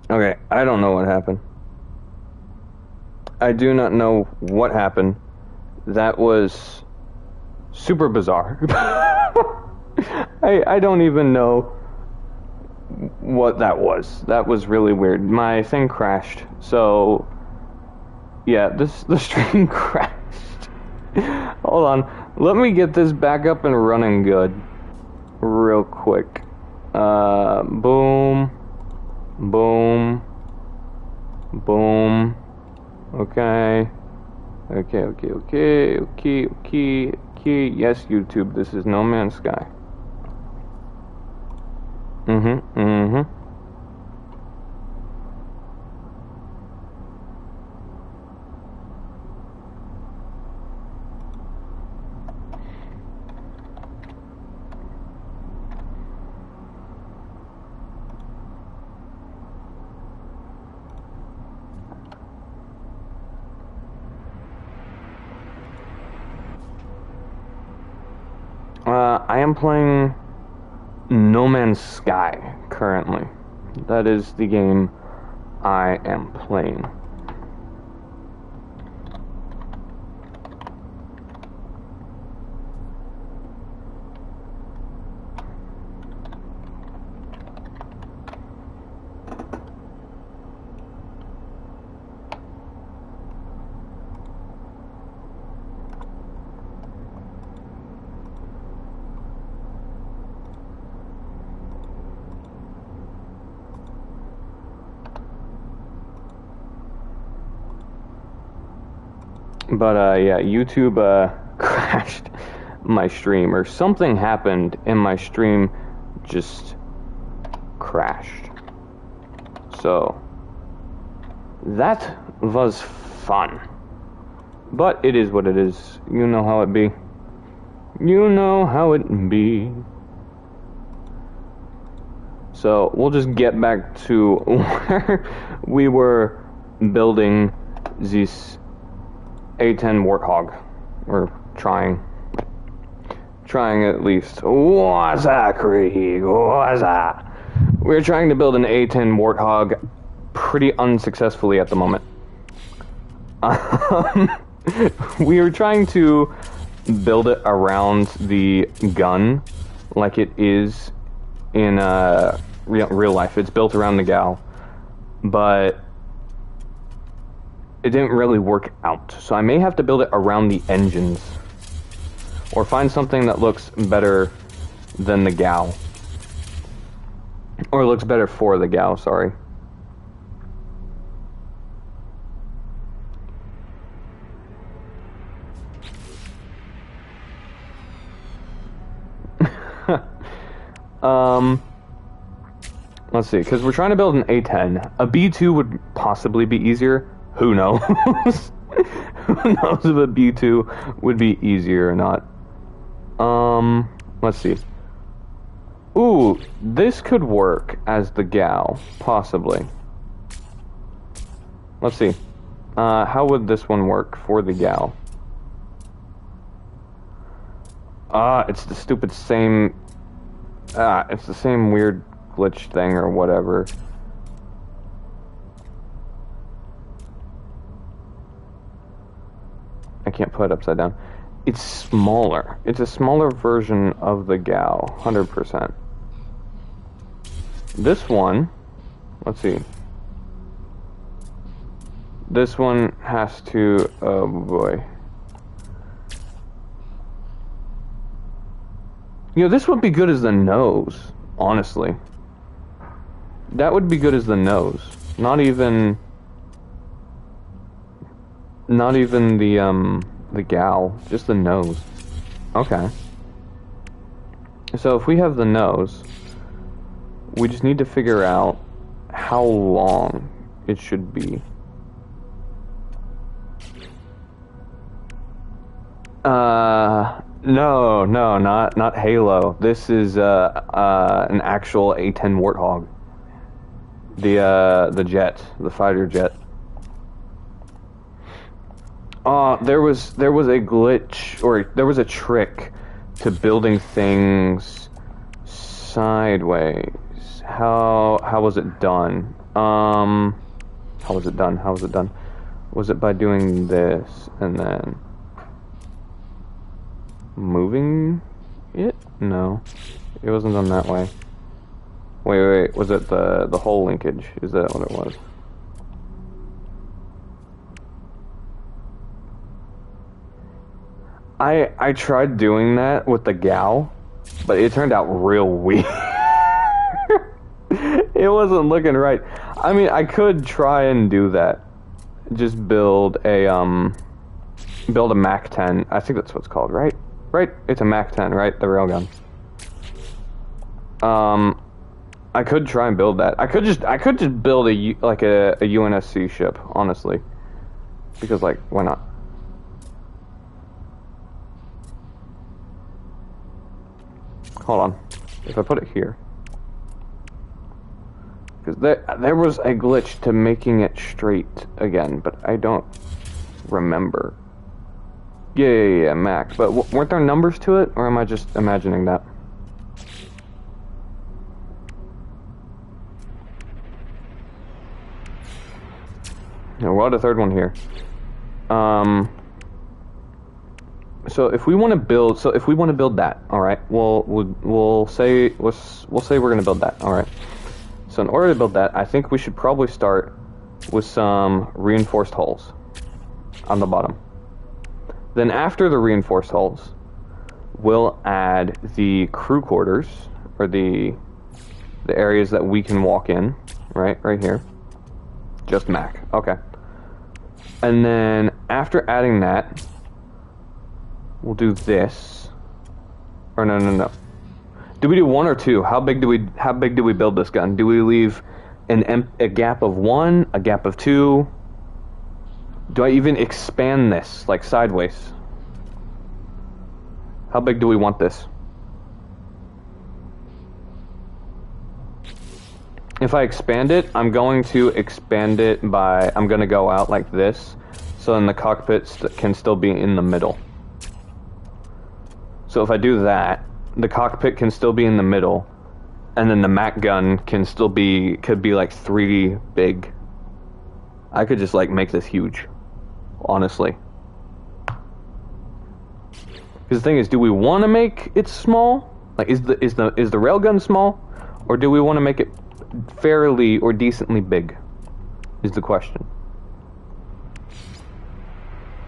Okay, I don't know what happened. I do not know what happened. That was super bizarre. I don't even know what that was. That was really weird. My thing crashed. So yeah, the stream crashed. Hold on. Let me get this back up and running good. Real quick. Boom. Boom. Boom. Okay. Okay. Yes, YouTube, this is No Man's Sky. I am playing No Man's Sky currently. That is the game I am playing. But yeah, YouTube crashed my stream, or something happened and my stream just crashed. So that was fun. But it is what it is. You know how it be. You know how it be. So we'll just get back to where we were building this A10 Warthog, or trying at least. What's that, Krieg? What's that? We're trying to build an A10 Warthog pretty unsuccessfully at the moment. We are trying to build it around the gun like it is in real life. It's built around the gal, but it didn't really work out. So I may have to build it around the engines, or find something that looks better than the gal, or looks better for the gal, sorry. Let's see, because we're trying to build an A10. A B2 would possibly be easier. Who knows? Who knows if a B2 would be easier or not. Let's see. Ooh, this could work as the gal, possibly. Let's see. How would this one work for the gal? It's the stupid same... it's the same weird glitch thing or whatever. I can't put it upside down. It's smaller. It's a smaller version of the gal, 100%. This one, let's see. This one has to, oh boy. You know, this would be good as the nose, honestly. That would be good as the nose. Not even the gal, just the nose. Okay. So if we have the nose, we just need to figure out how long it should be. No, not Halo. This is an actual A10 Warthog. The jet, the fighter jet. There was a glitch, or there was a trick to building things sideways. How was it done? How was it done? How was it done? Was it by doing this and then moving it? No, it wasn't done that way. Wait, was it the whole linkage? Is that what it was? I tried doing that with the gal, but it turned out real weird. It wasn't looking right. I mean, I could try and do that. Just build a Mac 10. I think that's what it's called, right? Right? It's a Mac 10, right? The railgun. I could try and build that. I could just build a UNSC ship, honestly. Because like, why not? Hold on. If I put it here. Because there was a glitch to making it straight again, but I don't remember. Yeah, Mac. But weren't there numbers to it, or am I just imagining that? Yeah, we'll add a third one here. So if we want to build, that, all right. We'll say we're gonna build that, all right. So in order to build that, I think we should probably start with some reinforced hulls on the bottom. Then after the reinforced hulls, we'll add the crew quarters, or the areas that we can walk in, right here. Just Mac, okay. And then after adding that, we'll do this. Or no. Do we do one or two? How big do we build this gun? Do we leave a gap of one, a gap of two? Do I even expand this, like sideways? How big do we want this? If I expand it, I'm going to expand it by, I'm going to go out like this, so then the cockpit can still be in the middle. So if I do that, the cockpit can still be in the middle, and then the Mac gun could be like 3 big. I could just like make this huge, honestly. Because the thing is, do we want to make it small? Like, is the railgun small, or do we want to make it fairly or decently big? Is the question.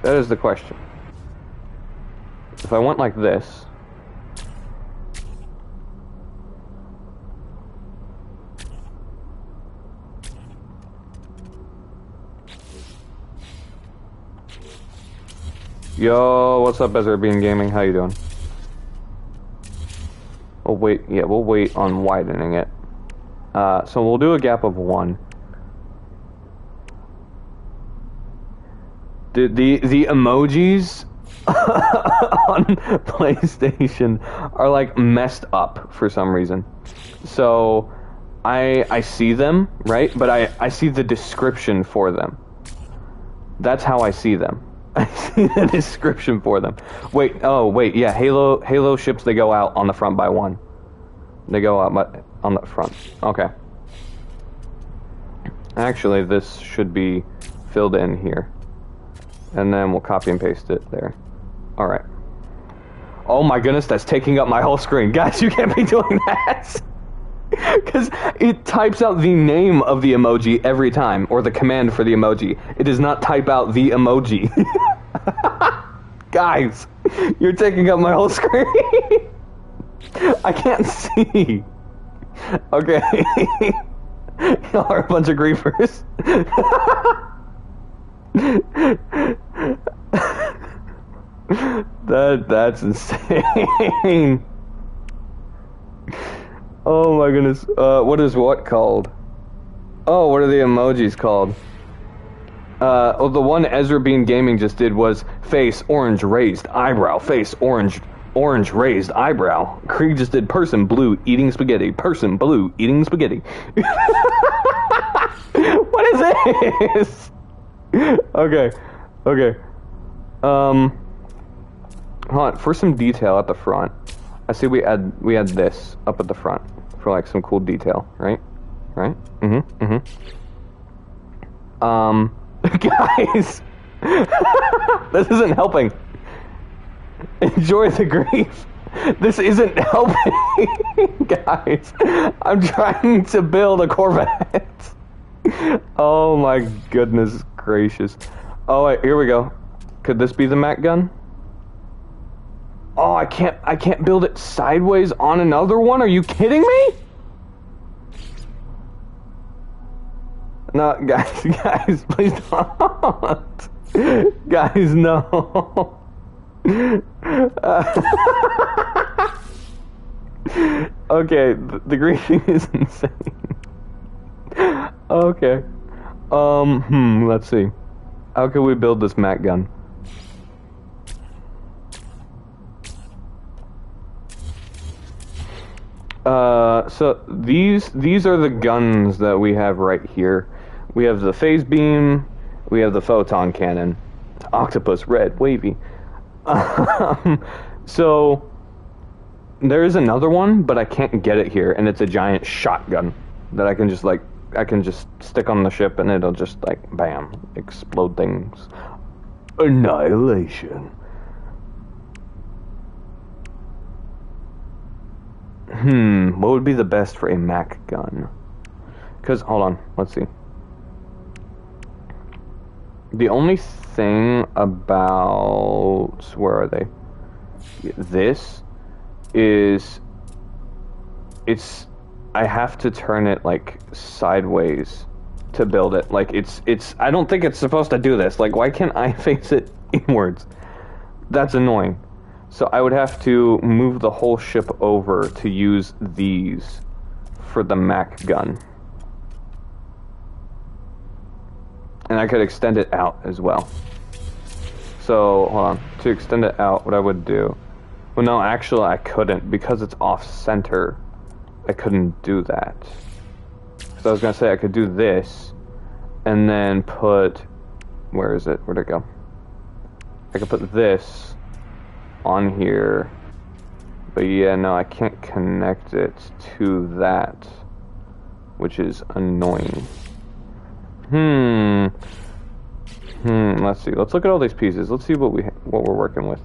That is the question. If I went like this, yo, what's up, Ezra Bean Gaming? How you doing? We'll wait on widening it. So we'll do a gap of 1. The emojis on PlayStation are like messed up for some reason. So I see them, right? But I see the description for them. That's how I see them. I see the description for them. Wait, yeah, Halo ships, they go out on the front by 1. They go out on the front. Okay. Actually, this should be filled in here. And then we'll copy and paste it there. Alright. Oh my goodness, that's taking up my whole screen. Guys, you can't be doing that! Because it types out the name of the emoji every time, or the command for the emoji. It does not type out the emoji. Guys, you're taking up my whole screen. I can't see. Okay. Y'all are a bunch of griefers. That's insane. Oh my goodness. What is what called? Oh, what are the emojis called? Oh, the one Ezra Bean Gaming just did was face orange raised eyebrow. Face orange raised eyebrow. Krieg just did person blue eating spaghetti. Person blue eating spaghetti. What is this? Okay. Hold on, for some detail at the front. I see we had this up at the front for like some cool detail, right? Guys, this isn't helping. Enjoy the grief. This isn't helping, guys. I'm trying to build a Corvette. Oh my goodness gracious. Oh wait, here we go. Could this be the Mac gun? Oh, I can't build it sideways on another one? Are you kidding me? No, guys, please don't. Guys, no. Okay, the griefing is insane. Okay. Let's see. How can we build this Mac gun? So these are the guns that we have right here. We have the phase beam, we have the photon cannon, octopus red wavy. So there is another one, but I can't get it here, and it's a giant shotgun that I can just stick on the ship, and it'll just like bam, explode things. Annihilation. What would be the best for a Mac gun? Because, hold on, let's see. The only thing about, where are they? This is, I have to turn it like sideways to build it. Like I don't think it's supposed to do this. Like, why can't I face it inwards? That's annoying. So I would have to move the whole ship over to use these for the Mac gun. And I could extend it out as well. So, hold on. To extend it out, what I would do... Well, no, actually I couldn't. Because it's off-center, I couldn't do that. So I was going to say I could do this, and then put... Where is it? Where'd it go? I could put this on here, but yeah, no, I can't connect it to that, which is annoying. Let's see. Let's look at all these pieces. Let's see what we're working with.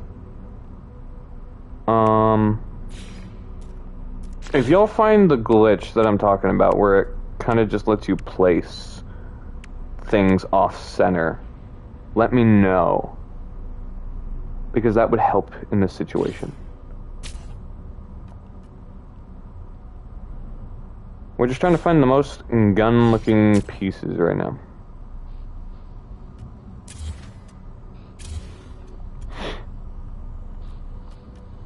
If y'all find the glitch that I'm talking about, where it kind of just lets you place things off center, let me know. Because that would help in this situation. We're just trying to find the most gun-looking pieces right now.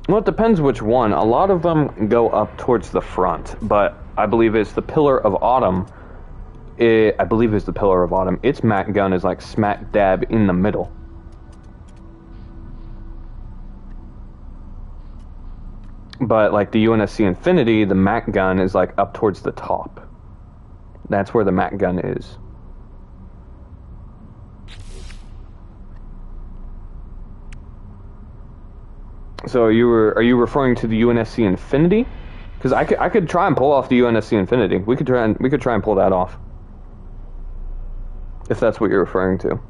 Well, it depends which one. A lot of them go up towards the front, but I believe it's the Pillar of Autumn. I believe it's the Pillar of Autumn. Its Mac gun is like smack dab in the middle. But like the UNSC Infinity, the Mac gun is like up towards the top. That's where the Mac gun is. So are you referring to the UNSC Infinity? Because I could try and pull off the UNSC Infinity. We could try and pull that off. If that's what you're referring to.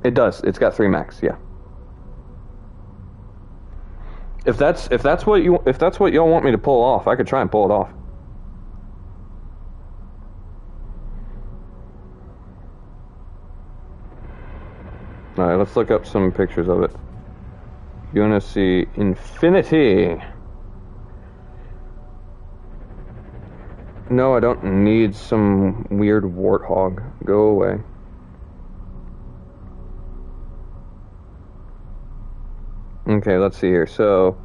It does. It's got 3 Macs, yeah. If that's what y'all want me to pull off, I could try and pull it off. All right, let's look up some pictures of it. UNSC Infinity. No, I don't need some weird warthog. Go away. Okay, let's see here. So,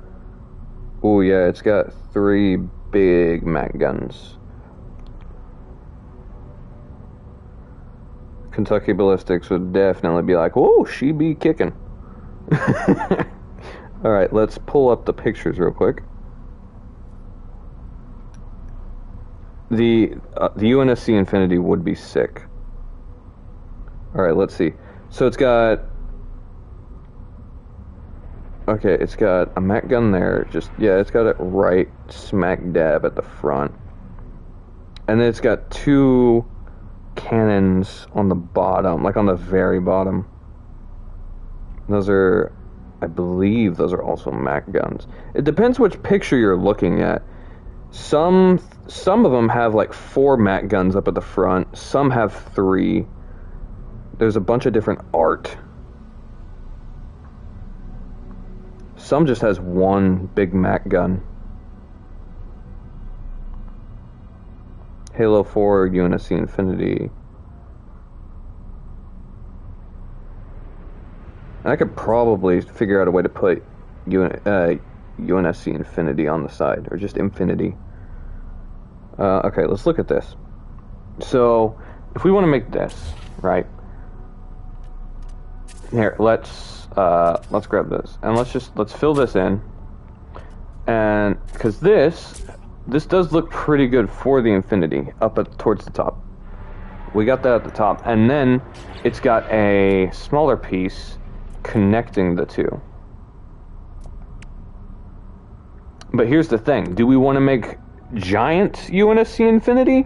oh yeah, it's got 3 big Mac guns. Kentucky Ballistics would definitely be like, "Whoa, she be kicking." All right, let's pull up the pictures real quick. The UNSC Infinity would be sick. All right, let's see. So it's got. Okay, it's got a Mac gun there. Just, yeah, it's got it right smack dab at the front. And then it's got two cannons on the bottom, like on the very bottom. Those are, I believe those are also Mac guns. It depends which picture you're looking at. Some of them have like 4 Mac guns up at the front. Some have 3. There's a bunch of different art. Some just has 1 big Mac gun. Halo 4, UNSC Infinity. And I could probably figure out a way to put UNSC Infinity on the side, or just Infinity. Okay, let's look at this. So, if we want to make this, right? Here, let's grab this, and let's fill this in, and because this does look pretty good for the Infinity towards the top. We got that at the top, and then it's got a smaller piece connecting the two. But here's the thing: do we want to make giant UNSC Infinity,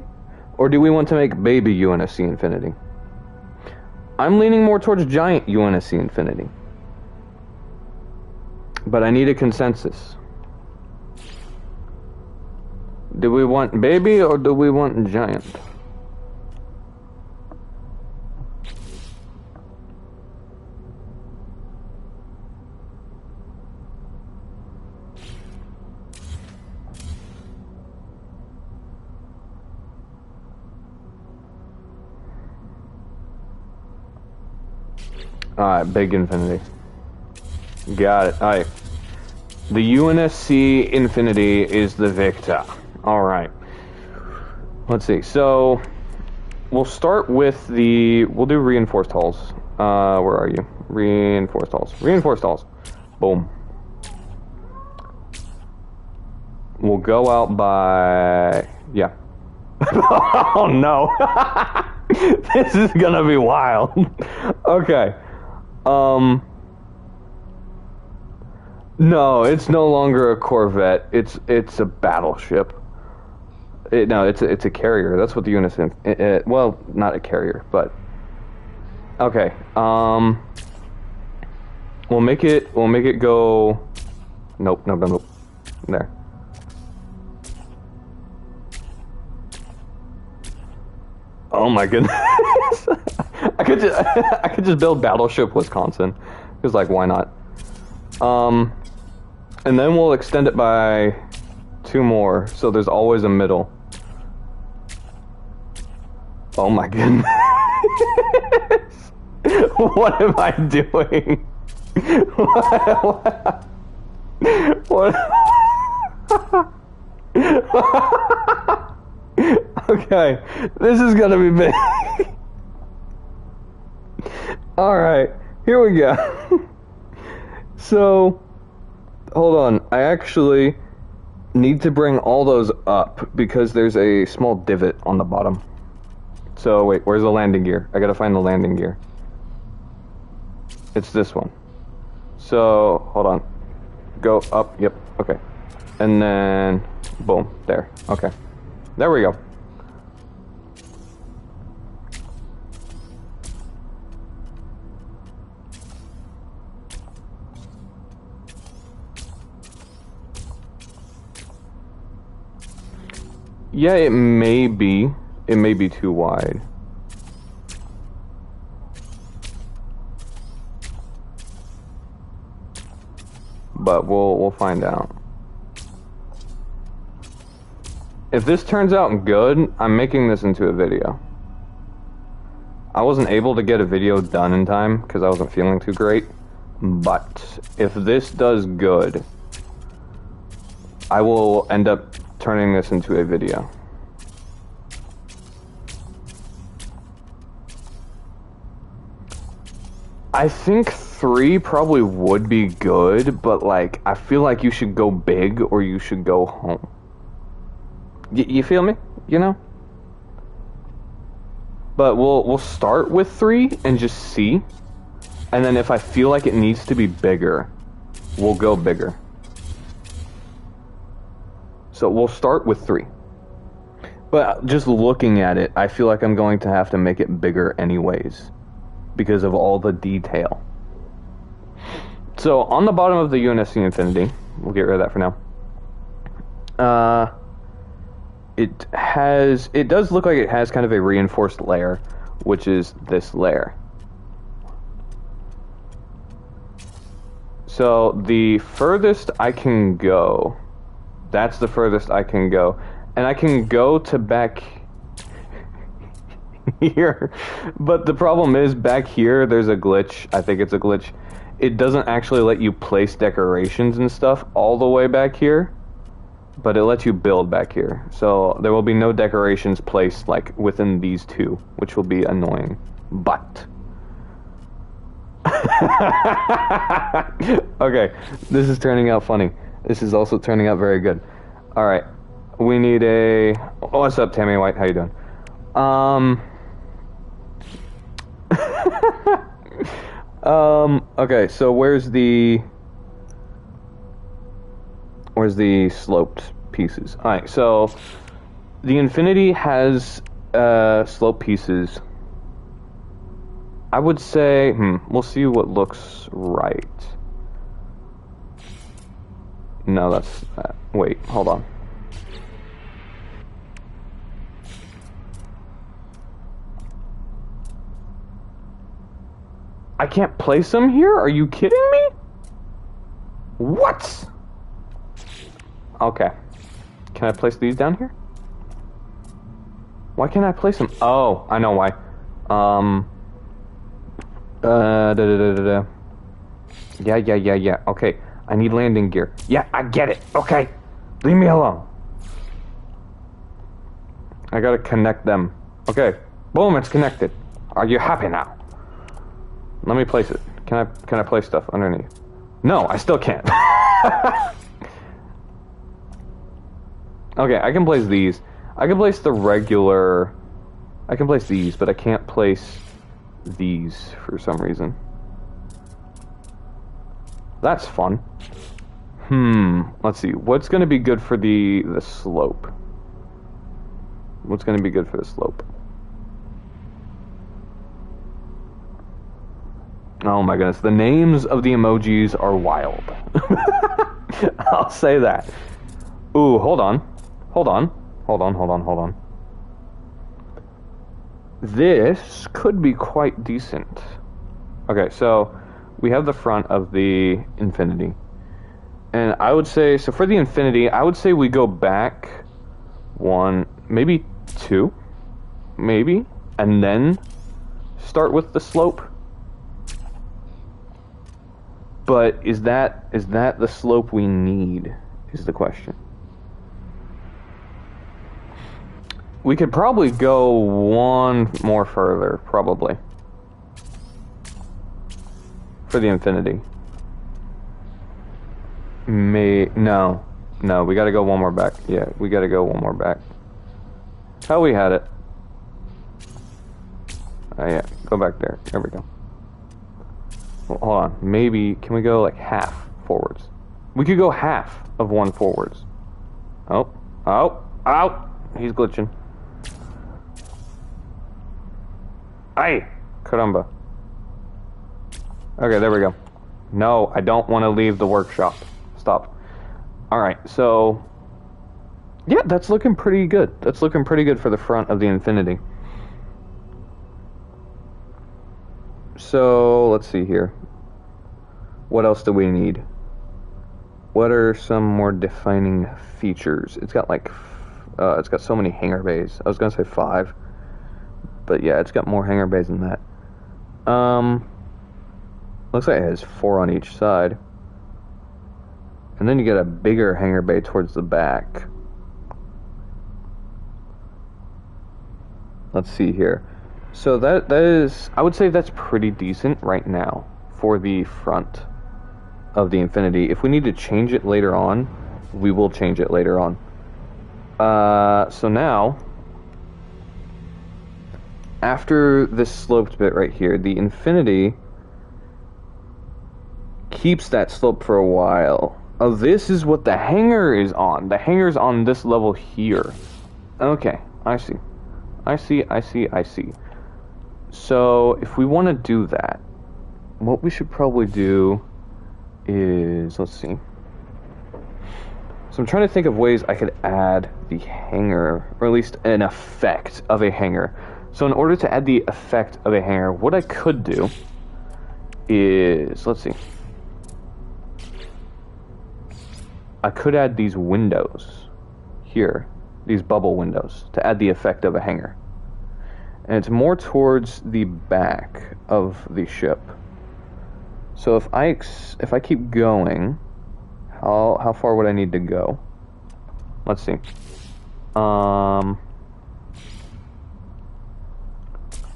or do we want to make baby UNSC Infinity? I'm leaning more towards giant UNSC Infinity, but I need a consensus. Do we want baby or do we want giant? Alright, big Infinity. Got it. Alright. The UNSC Infinity is the victor. Alright. Let's see. So, we'll start with we'll do reinforced hulls. Where are you? Reinforced hulls. Reinforced hulls. Boom. We'll go out by... Yeah. Oh no. This is gonna be wild. Okay. No, it's no longer a corvette. It's a battleship. No, it's a carrier. That's what the unison. Well, not a carrier, but okay. We'll make it go. Nope. There. Oh my goodness. I could just build Battleship Wisconsin. Because, like, why not? And then we'll extend it by 2 more, so there's always a middle. Oh my goodness. What am I doing? What? Okay, this is gonna be big. Alright, here we go. So, hold on, I actually need to bring all those up because there's a small divot on the bottom. So, wait, where's the landing gear? I gotta find the landing gear. It's this one. So, hold on. Go up, yep, okay. And then, boom, there, okay. There we go. Yeah, it may be too wide. But we'll find out. If this turns out good, I'm making this into a video. I wasn't able to get a video done in time because I wasn't feeling too great. But if this does good, I will end up turning this into a video. I think 3 probably would be good, but like I feel like you should go big or you should go home. You feel me? You know? But we'll start with 3 and just see. And then if I feel like it needs to be bigger, we'll go bigger. So we'll start with 3. But just looking at it, I feel like I'm going to have to make it bigger anyways, because of all the detail. So, on the bottom of the UNSC Infinity, we'll get rid of that for now. It does look like it has kind of a reinforced layer, which is this layer. So, the furthest I can go, that's the furthest I can go. And I can go to back here. But the problem is, back here, there's a glitch. I think it's a glitch. It doesn't actually let you place decorations and stuff all the way back here, but it lets you build back here. So there will be no decorations placed like within these two, which will be annoying. But okay, this is turning out funny. This is also turning out very good. All right, we need a. Oh, what's up, Tammy White? How you doing? Okay, so where's the sloped pieces? Alright, so the Infinity has sloped pieces. I would say, we'll see what looks right. No, that's, wait, hold on. I can't place them here? Are you kidding me? What? Okay. Can I place these down here? Why can't I place them? Oh, I know why. Yeah. Okay. I need landing gear. Yeah, I get it. Okay. Leave me alone. I gotta connect them. Okay. Boom, it's connected. Are you happy now? Let me place it. Can I place stuff underneath? No, I still can't. Okay, I can place these. I can place the regular. I can place these, but I can't place these for some reason. That's fun. Let's see. What's going to be good for the slope? What's going to be good for the slope? Oh my goodness, the names of the emojis are wild. I'll say that. Ooh, hold on. This could be quite decent. Okay, so we have the front of the Infinity. And I would say, so for the Infinity, I would say we go back one, maybe two, maybe, and then start with the slope. But is that the slope we need, is the question. We could probably go one more further, probably. For the Infinity. No, we gotta go one more back. Yeah, we gotta go one more back. How we had it. Oh yeah, go back there. There we go. Well, hold on, maybe, can we go like half forwards? We could go half of one forwards. Oh, he's glitching. Ay, caramba. Okay, there we go. No, I don't want to leave the workshop. Stop. Alright, so yeah, that's looking pretty good. That's looking pretty good for the front of the Infinity. So, let's see here. What else do we need? What are some more defining features? It's got like, it's got so many hangar bays. I was gonna say 5. But yeah, it's got more hangar bays than that. Looks like it has 4 on each side. And then you get a bigger hangar bay towards the back. Let's see here. So that is, I would say that's pretty decent right now for the front of the Infinity. If we need to change it later on, we will change it later on. So now, after this sloped bit right here, the Infinity keeps that slope for a while. Oh, this is what the hangar is on. The hangar's on this level here. Okay, I see. I see, I see, I see. So, if we want to do that, what we should probably do is, let's see. So I'm trying to think of ways I could add the hanger, or at least an effect of a hanger. So in order to add the effect of a hanger, what I could do is, let's see. I could add these windows here, these bubble windows, to add the effect of a hanger. And it's more towards the back of the ship. So if I keep going, how far would I need to go? Let's see.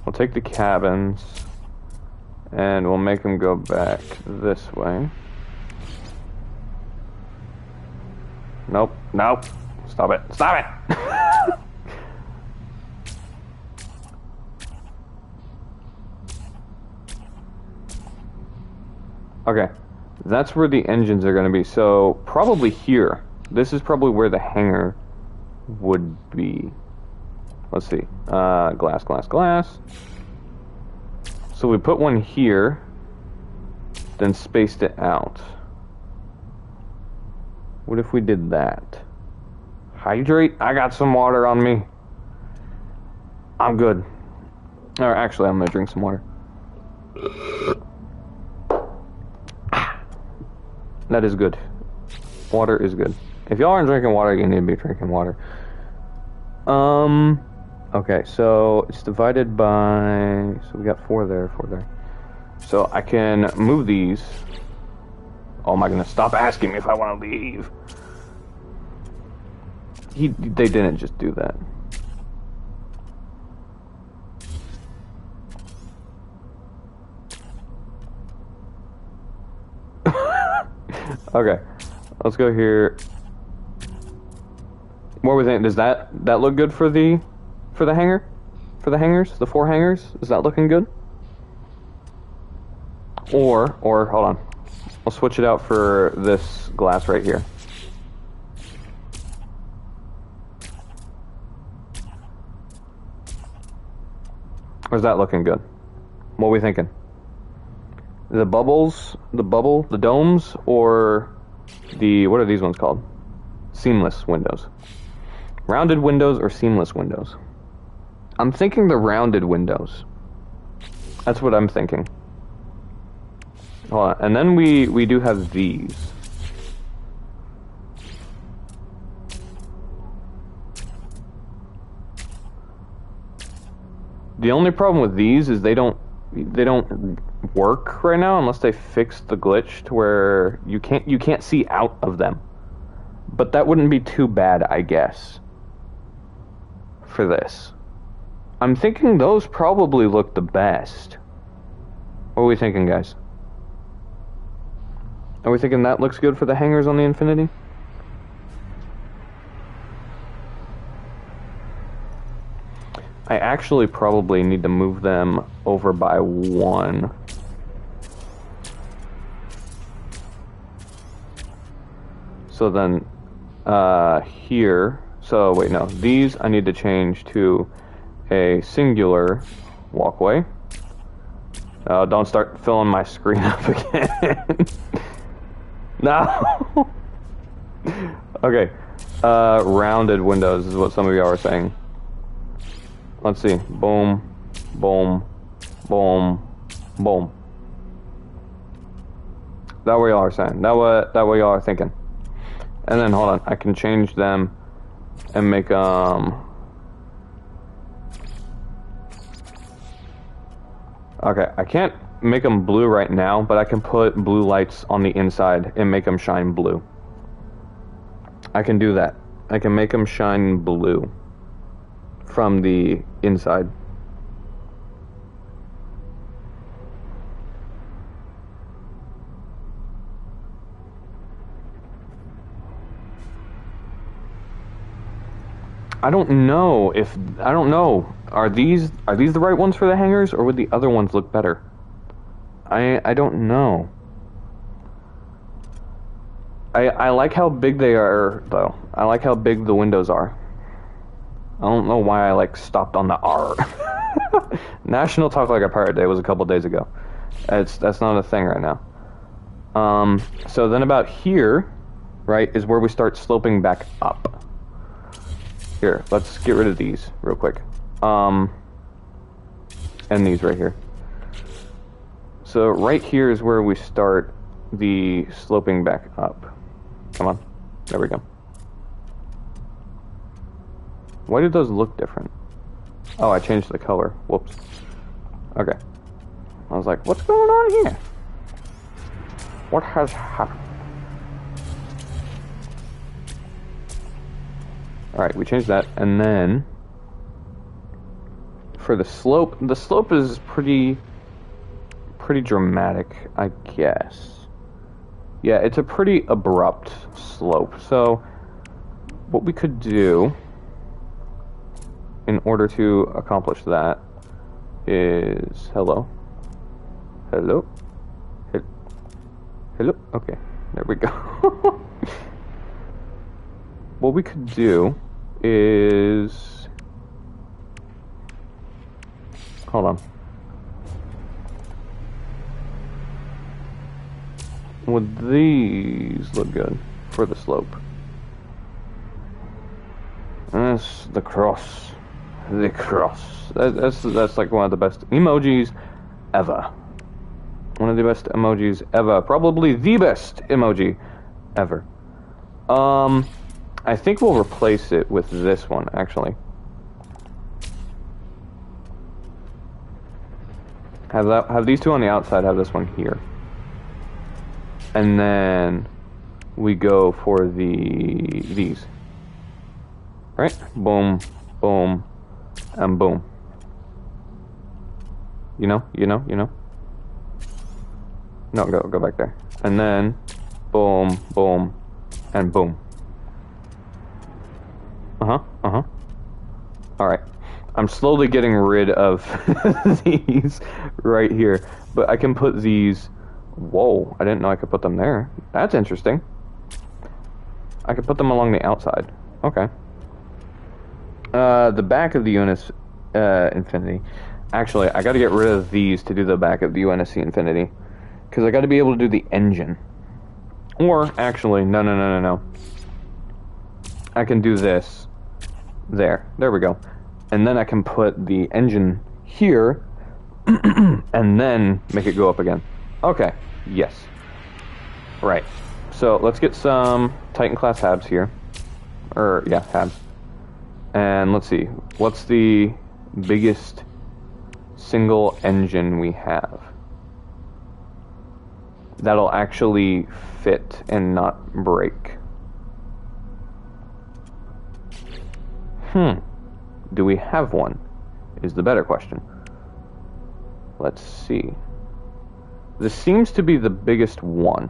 We'll take the cabins and we'll make them go back this way. Nope, nope. Stop it. Stop it! Okay, that's where the engines are going to be. So probably here. This is probably where the hangar would be. Let's see. Glass, glass, glass. So we put one here, then spaced it out. What if we did that? Hydrate? I got some water on me. I'm good. Or actually, I'm gonna drink some water. That is good. Water is good. If y'all aren't drinking water, you need to be drinking water. Okay, so it's divided by... So we got 4 there, 4 there. So I can move these. Oh my goodness, stop asking me if I want to leave. They didn't just do that. Okay, let's go here. What were we thinking? Does that look good for the hanger? For the hangers? The 4 hangers? Is that looking good? Or hold on. I'll switch it out for this glass right here. Or is that looking good? What are we thinking? The bubbles, the domes, or the, what are these ones called? Seamless windows. Rounded windows or seamless windows? I'm thinking the rounded windows. That's what I'm thinking. Hold on. And then we do have these. The only problem with these is they don't work right now unless they fix the glitch to where you can't see out of them. But that wouldn't be too bad, I guess, for this. I'm thinking those probably look the best. What are we thinking, guys? Are we thinking that looks good for the hangers on the Infinity? I actually probably need to move them over by 1. So then, here, so wait, no, these I need to change to a singular walkway. Don't start filling my screen up again. No! Okay, rounded windows is what some of y'all are saying. Let's see. Boom, boom, boom, boom. That what y'all are saying. That what y'all are thinking. And then hold on, I can change them and make okay, I can't make them blue right now, but I can put blue lights on the inside and make them shine blue. I can do that. I can make them shine blue from the inside. I don't know. Are these the right ones for the hangers, or would the other ones look better? I don't know. I like how big they are, though. I like how big the windows are. I don't know why I like stopped on the R. National Talk Like a Pirate Day was a couple days ago. That's not a thing right now. So then about here, right, is where we start sloping back up. Here, let's get rid of these real quick. And these right here. So right here is where we start the sloping back up. Come on. There we go. Why do those look different? Oh, I changed the color. Whoops. Okay. I was like, what's going on here? What has happened? Alright, we changed that. And then for the slope is pretty dramatic, I guess. Yeah, it's a pretty abrupt slope. So what we could do in order to accomplish that is hello. Hello? Hello? Okay, there we go. What we could do is... Hold on. Would these look good for the slope? That's the cross. The cross. That's like one of the best emojis ever. One of the best emojis ever. Probably the best emoji ever. I think we'll replace it with this one, actually. Have these two on the outside, have this one here. And then we go for these. Right? Boom, boom, and boom. You know? No, go back there. And then boom, boom, and boom. Alright. I'm slowly getting rid of these right here. But I can put these... Whoa, I didn't know I could put them there. That's interesting. I could put them along the outside. Okay. The back of the UNS Infinity. Actually, I gotta get rid of these to do the back of the UNSC Infinity. Because I gotta be able to do the engine. Or, actually, no. I can do this. There we go. And then I can put the engine here. And then make it go up again. Okay, yes. Right. So, let's get some Titan class Habs here. Habs. And let's see. What's the biggest single engine we have that'll actually fit and not break? Do we have one? Is the better question. Let's see. This seems to be the biggest one,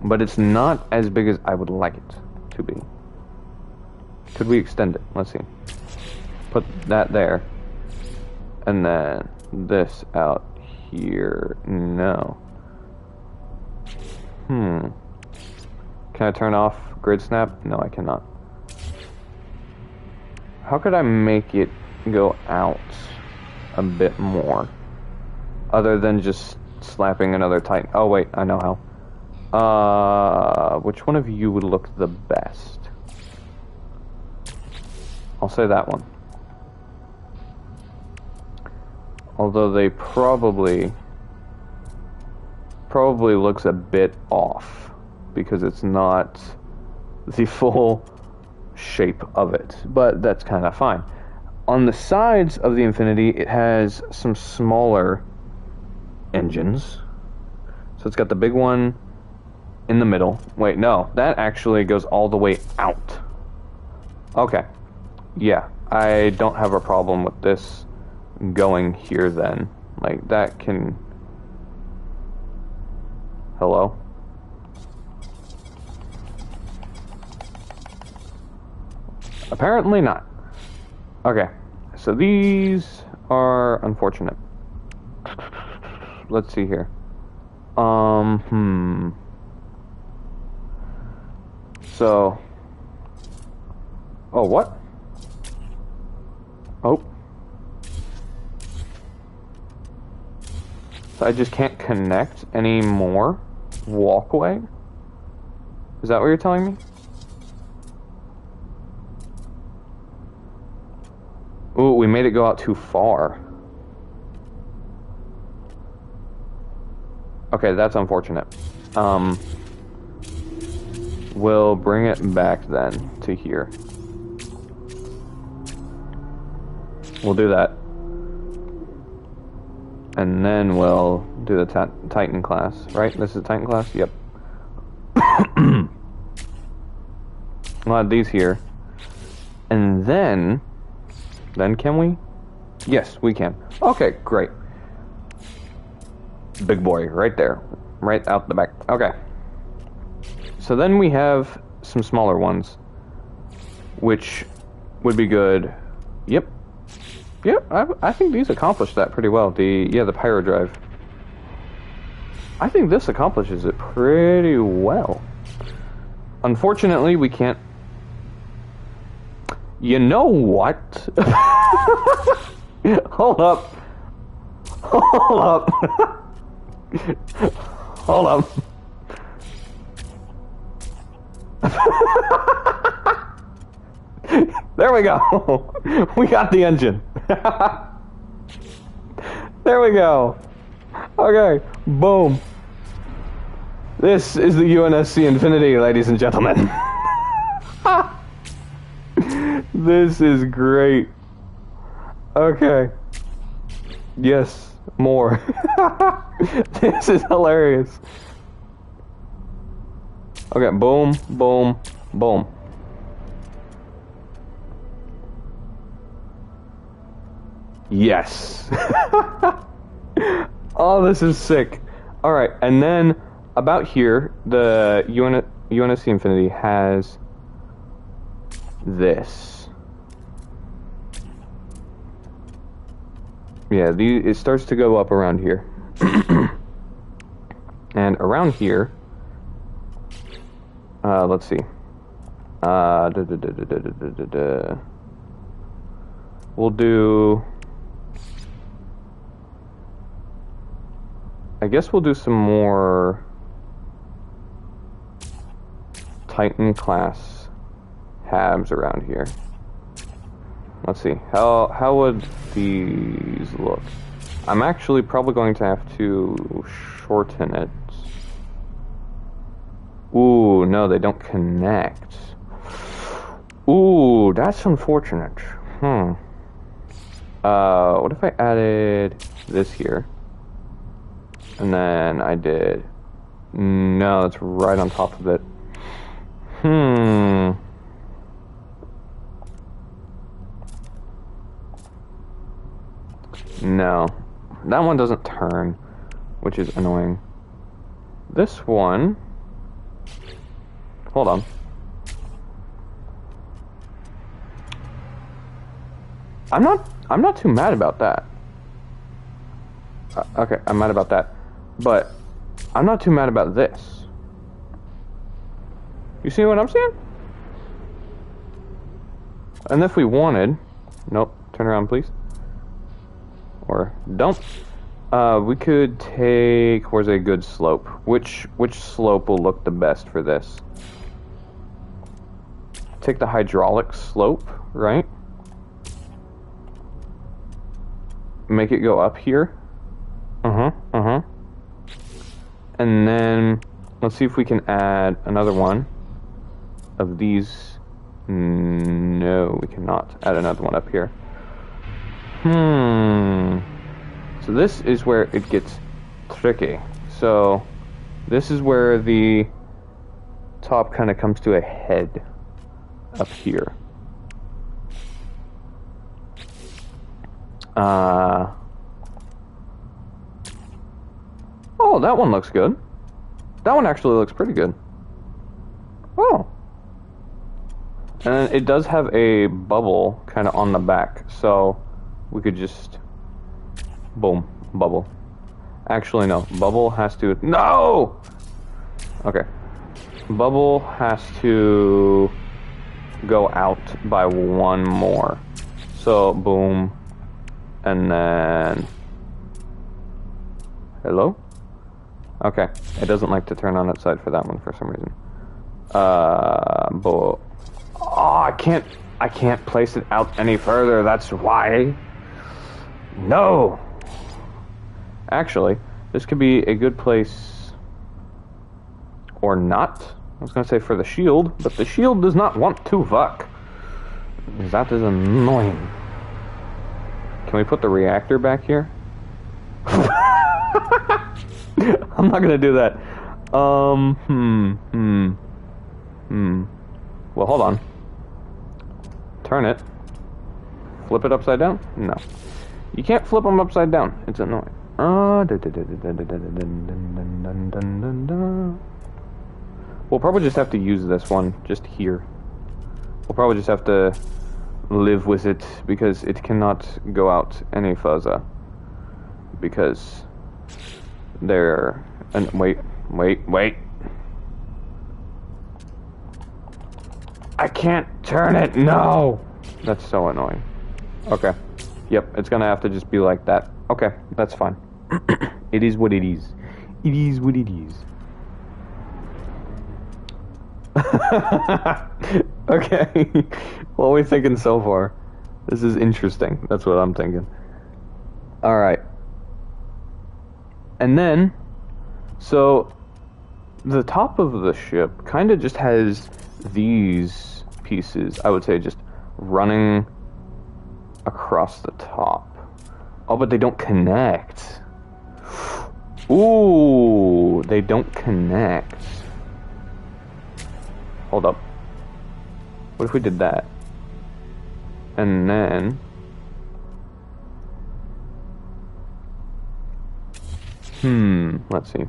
but it's not as big as I would like it to be. Could we extend it? Let's see. Put that there. And then this out here. No. Can I turn off grid snap? No, I cannot. How could I make it go out a bit more? Other than just slapping another Titan. Oh, wait, I know how. Which one of you would look the best? I'll say that one. Although they probably looks a bit off because it's not the full shape of it, but that's kind of fine. On the sides of the Infinity, it has some smaller engines. So it's got the big one in the middle. Wait, no, that actually goes all the way out. Okay. Yeah, I don't have a problem with this going here then. Like, that can... Hello? Apparently not. Okay, so these are unfortunate. Let's see here. So... Oh, what? Oh. So I just can't connect any more walkway? Is that what you're telling me? Ooh, we made it go out too far. Okay, that's unfortunate. We'll bring it back then to here. We'll do that. And then we'll do the Titan class, right? This is Titan class? Yep. We'll add these here. And then can we? Yes, we can. Okay, great. Big boy, right there. Right out the back. Okay. So then we have some smaller ones, which would be good. Yep. Yep, I think these accomplish that pretty well. The pyro drive. I think this accomplishes it pretty well. Unfortunately, we can't. You know what? Hold up. Hold up. Hold up. There we go. We got the engine. There we go. Okay, boom. This is the UNSC Infinity, ladies and gentlemen. This is great. Okay. Yes, more. This is hilarious. Okay, boom, boom, boom. Yes. Oh, this is sick. Alright, and then about here, the UNSC Infinity has this. Yeah, it starts to go up around here. And around here, let's see. We'll do... I guess we'll do some more Titan class habs around here. Let's see. How would these look? I'm actually probably going to have to shorten it. Ooh, no, they don't connect. Ooh, that's unfortunate. What if I added this here? And then I did... No, it's right on top of it. No. That one doesn't turn, which is annoying. This one... Hold on. I'm not too mad about that. Okay, I'm mad about that. But I'm not too mad about this. You see what I'm saying? And if we wanted... Nope, turn around please. Or don't. We could take... Where's a good slope? Which slope will look the best for this? Take the hydraulic slope, right? Make it go up here. And then let's see if we can add another one of these. No, we cannot add another one up here. So this is where it gets tricky. So this is where the top kind of comes to a head up here. Oh, that one looks good. That one actually looks pretty good. Oh. And it does have a bubble kind of on the back, so we could just... Boom. Bubble. Actually, no. Bubble has to... No! Okay. Bubble has to go out by one more. So So, boom. And then... Hello? Okay. It doesn't like to turn on its side for that one for some reason. But... Oh, I can't place it out any further. That's why. No! Actually, this could be a good place... Or not. I was going to say for the shield, but the shield does not want to fuck. That is annoying. Can we put the reactor back here? I'm not going to do that. Well, hold on. Turn it. Flip it upside down? No. You can't flip them upside down. It's annoying. We'll probably just have to use this one just here. We'll probably just have to live with it because it cannot go out any further. Because they're... And wait. I can't turn it, no! That's so annoying. Okay. Yep, it's gonna have to just be like that. Okay, that's fine. It is what it is. It is what it is. Okay. What are we thinking so far? This is interesting. That's what I'm thinking. Alright. And then, so, the top of the ship kind of just has these pieces, I would say, just running across the top. Oh, but they don't connect. Ooh, they don't connect. Hold up. What if we did that? And then... let's see.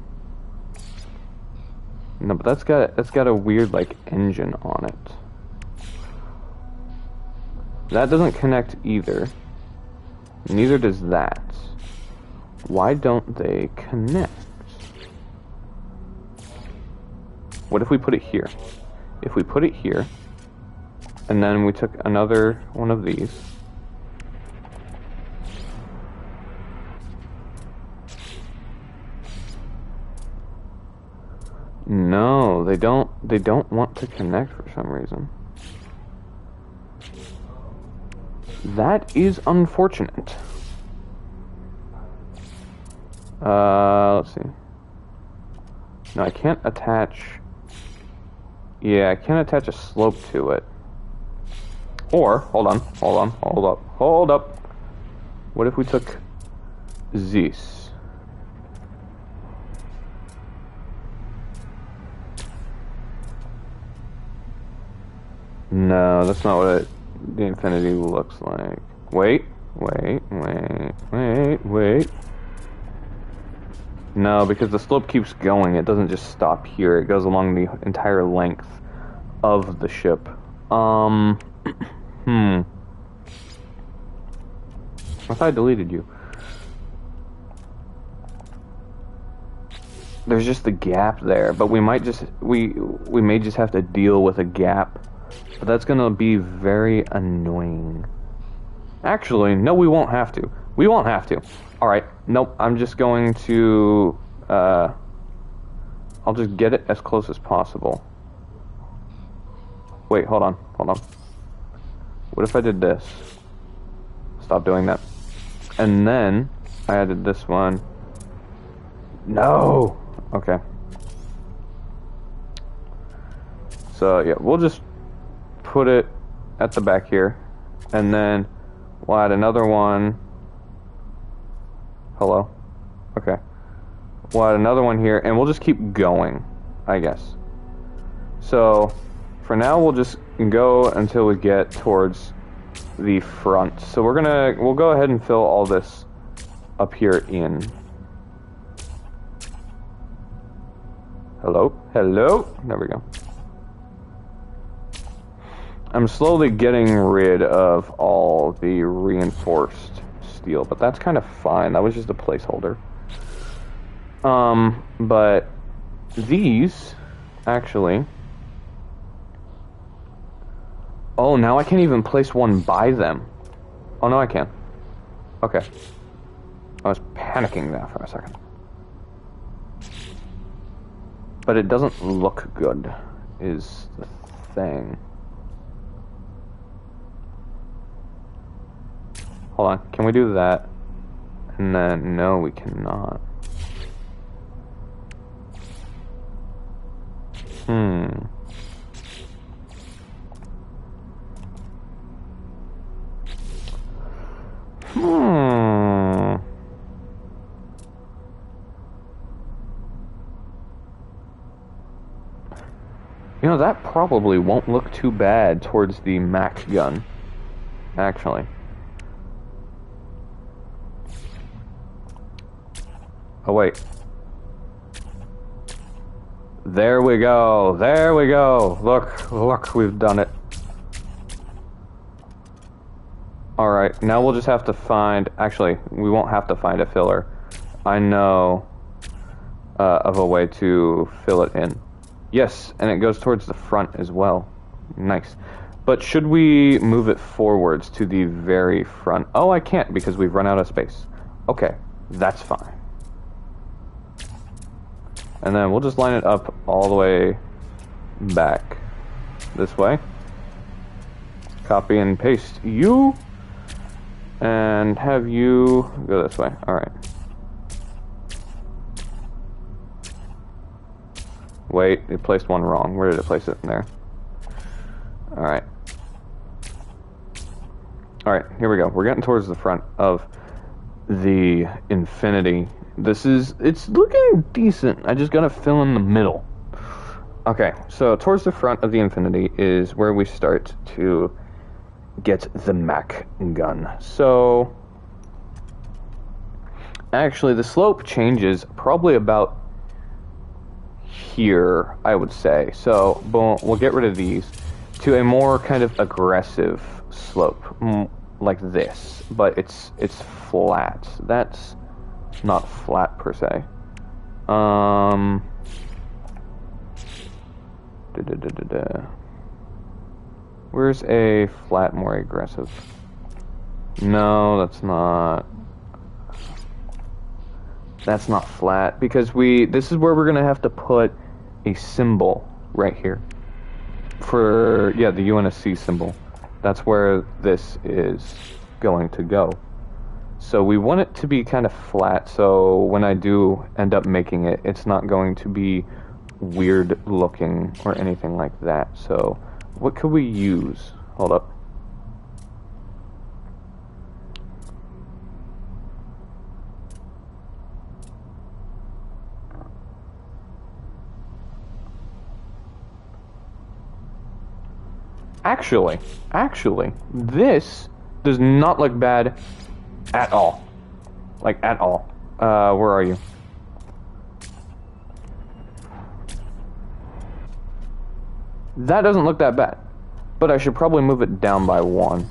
No, but that's got a weird, like, engine on it. That doesn't connect either. Neither does that. Why don't they connect? What if we put it here? If we put it here, and then we took another one of these. No, they don't want to connect for some reason. That is unfortunate. Let's see. No, I can't attach... Yeah, I can't attach a slope to it. Or, hold up. What if we took this? No, that's not what the infinity looks like. Wait. No, because the slope keeps going. It doesn't just stop here. It goes along the entire length of the ship. I thought I deleted you. There's just a gap there, but we might just we may just have to deal with a gap. But that's gonna be very annoying. Actually, no, we won't have to. We won't have to. Alright, nope, I'm just going to, I'll just get it as close as possible. Wait, hold on. What if I did this? Stop doing that. And then, I added this one. No! Okay. So, yeah, we'll just put it at the back here. And then, we'll add another one. Hello? Okay. We'll add another one here, and we'll just keep going, I guess. So, for now, we'll just go until we get towards the front. So we'll go ahead and fill all this up here in. Hello? There we go. I'm slowly getting rid of all the reinforced steel, but that's kind of fine. That was just a placeholder. But these, actually... Oh, now I can't even place one by them. Oh, no, I can. Okay. I was panicking there for a second. But it doesn't look good, is the thing. Hold on, can we do that? And then, no, we cannot. You know, that probably won't look too bad towards the Mac gun, actually. Oh, wait. There we go. There we go. Look, we've done it. Alright, now we'll just have to find... Actually, we won't have to find a filler. I know of a way to fill it in. Yes, and it goes towards the front as well. Nice. But should we move it forwards to the very front? Oh, I can't because we've run out of space. Okay, that's fine. And then we'll just line it up all the way back this way. Copy and paste you. And have you go this way. Alright. Wait, it placed one wrong. Where did it place it? In there. Alright. Alright, here we go. We're getting towards the front of the Infinity. It's looking decent. I just gotta fill in the middle. Okay, so towards the front of the Infinity is where we start to get the Mac gun. So, actually, the slope changes probably about here, I would say. So, boom, we'll get rid of these to a more kind of aggressive slope, like this. But it's flat. That's not flat per se. Where's a flat, more aggressive? No, that's not. That's not flat because this is where we're gonna have to put a symbol right here for the UNSC symbol. That's where this is going to go. So we want it to be kind of flat, so when I do end up making it, it's not going to be weird looking or anything like that. So what could we use? Hold up. Actually, this does not look bad at all. Like, at all. Where are you? That doesn't look that bad. But I should probably move it down by 1.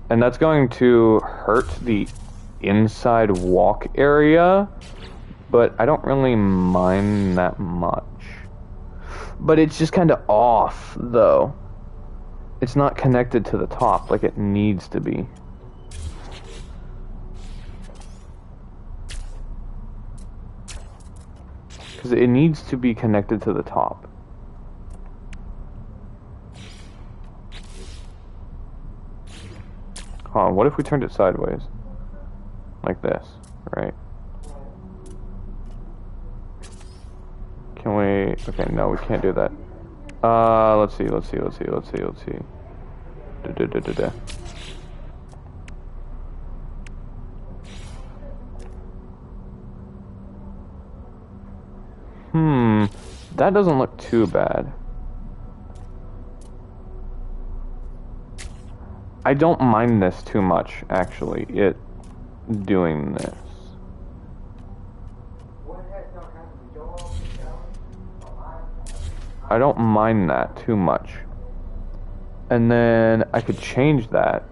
And that's going to hurt the inside walk area. But I don't really mind that much. But it's just kind of off, though. It's not connected to the top like it needs to be. Because it needs to be connected to the top. Hold on, what if we turned it sideways? Like this, right? Can we... Okay, no, we can't do that. Let's see. That doesn't look too bad. I don't mind this too much, actually, doing this. I don't mind that too much. And then I could change that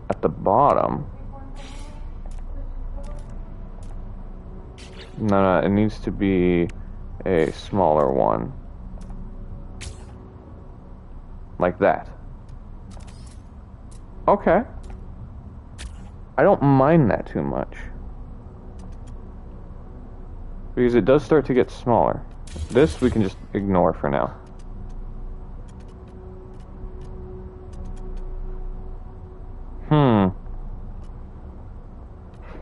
at the bottom. No, it needs to be a smaller one. Like that. Okay. I don't mind that too much. Because it does start to get smaller. This we can just ignore for now.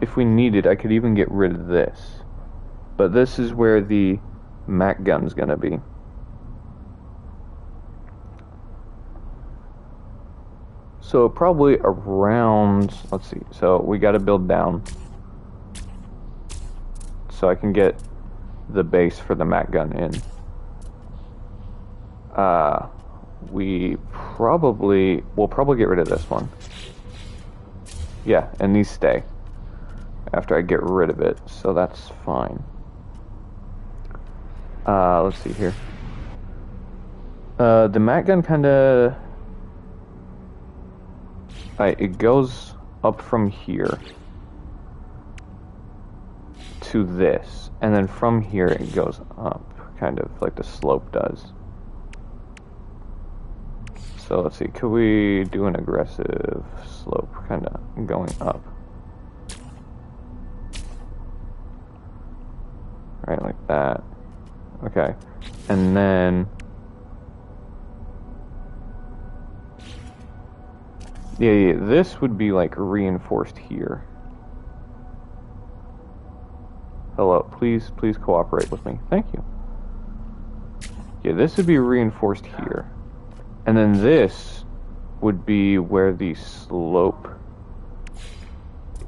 If we needed, I could even get rid of this. But this is where the Mac gun's gonna be. So probably around, let's see, so we gotta build down. So I can get the base for the Mac gun in. We'll probably get rid of this one. Yeah, and these stay after I get rid of it, so that's fine. Let's see here. The Mac gun kinda... it goes up from here to this, and then from here it goes up, kind of like the slope does. So let's see, could we do an aggressive slope, kind of going up? Right, like that. Okay, and then... Yeah, this would be like reinforced here. Hello, please cooperate with me. Thank you. Yeah, this would be reinforced here. And then this would be where the slope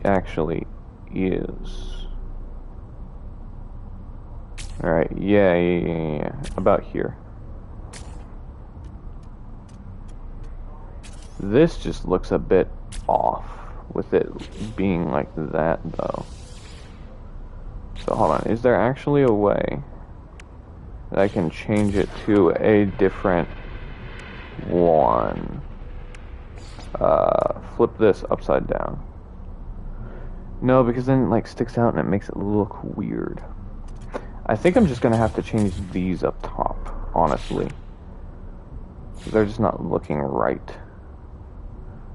actually is. Alright, yeah. About here. This just looks a bit off with it being like that, though. So hold on, is there actually a way that I can change it to a different one? Flip this upside down. No, because then it like sticks out and it makes it look weird. I think I'm just gonna have to change these up top, honestly. They're just not looking right.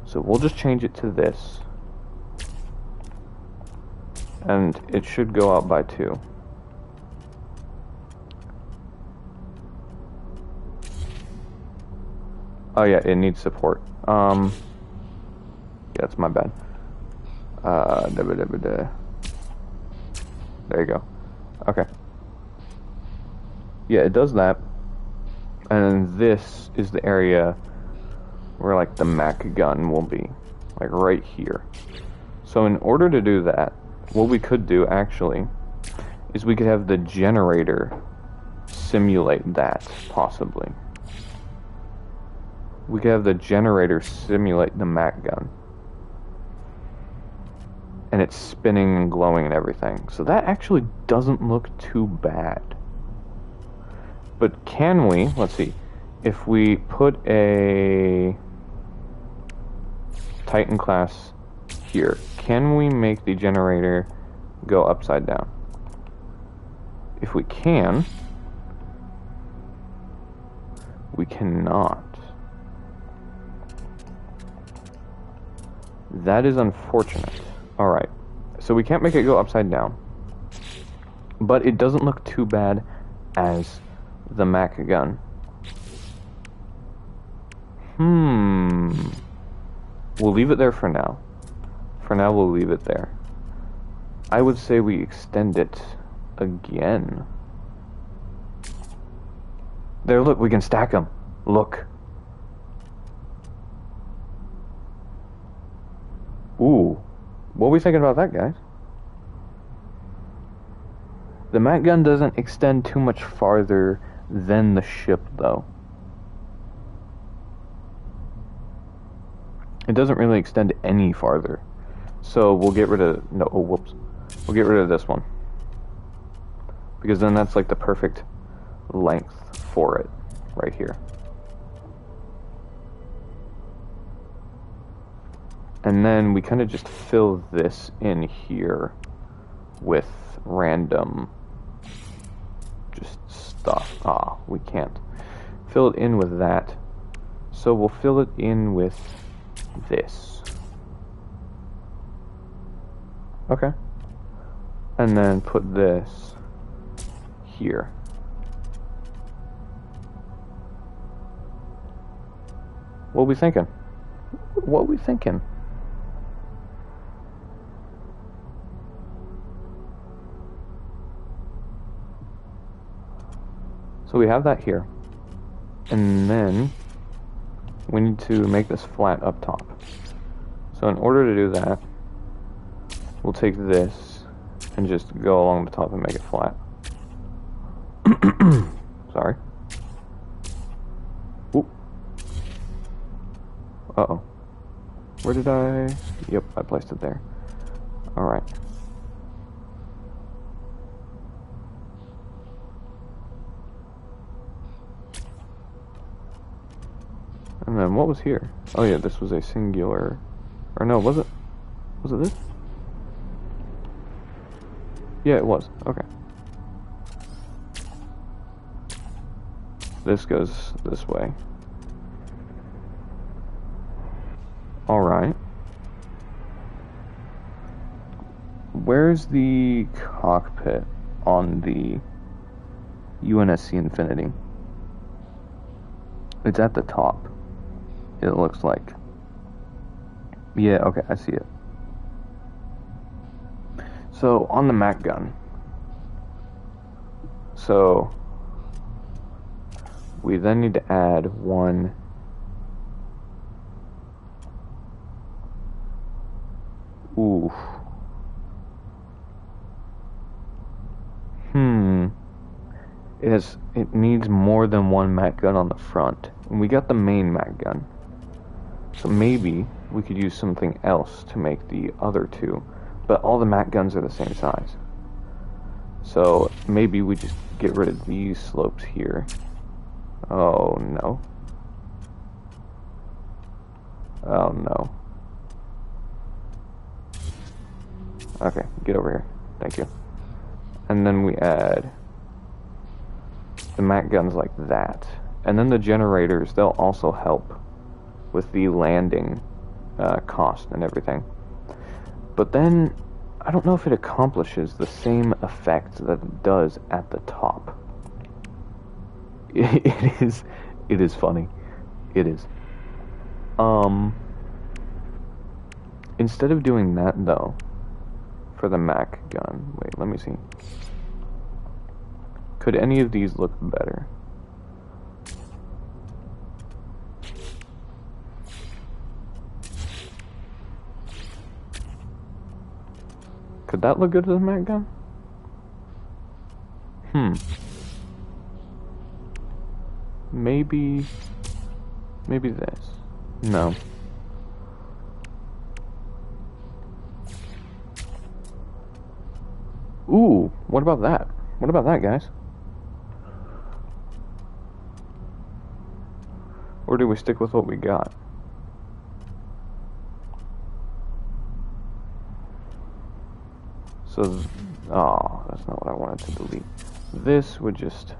So we'll just change it to this. And it should go out by 2. Oh yeah, it needs support. Yeah, that's my bad. There you go. Okay. Yeah, it does that. And then this is the area where like the Mac gun will be, like right here. So in order to do that, what we could do actually is we could have the generator simulate that, possibly. We could have the generator simulate the Mac gun. And it's spinning and glowing and everything. So that actually doesn't look too bad. But can we, let's see, if we put a Titan class here, can we make the generator go upside down? If we can, we cannot. That is unfortunate. Alright, so we can't make it go upside down. But it doesn't look too bad as the Mac gun. We'll leave it there for now. For now, we'll leave it there. I would say we extend it again. There, look, we can stack them. Look. Ooh. What are we thinking about that, guys? The Mac gun doesn't extend too much farther than the ship, though. It doesn't really extend any farther. So we'll get rid of... No, oh, whoops. We'll get rid of this one. Because then that's like the perfect length for it. Right here. And then we kind of just fill this in here with random just stuff. We can't fill it in with that. So we'll fill it in with this. Okay. And then put this here. What we thinking? What we thinking? So we have that here. And then we need to make this flat up top. So in order to do that, we'll take this and just go along the top and make it flat. Sorry. Oop. Uh-oh. Where did I... Yep, I placed it there. Alright. And then what was here? Oh yeah, this was a singular... Or no, was it? Was it this? Yeah, it was. Okay. This goes this way. Alright. Where's the cockpit on the UNSC Infinity? It's at the top. It looks like. Yeah, okay, I see it. So, on the Mac gun. So, we then need to add one. Oof. It needs more than one Mac gun on the front. And we got the main Mac gun. So maybe we could use something else to make the other two. But all the Mac guns are the same size. So maybe we just get rid of these slopes here. Oh no. Oh no. Okay, get over here. Thank you. And then we add the Mac guns like that. And then the generators, they'll also help with the landing cost and everything. But then, I don't know if it accomplishes the same effect that it does at the top. It is funny. It is. Instead of doing that though, for the Mac gun, wait, let me see. Could any of these look better? Could that look good as a Mac gun? Maybe this. No. Ooh, what about that? What about that, guys? Or do we stick with what we got? So, oh, that's not what I wanted to delete. This would just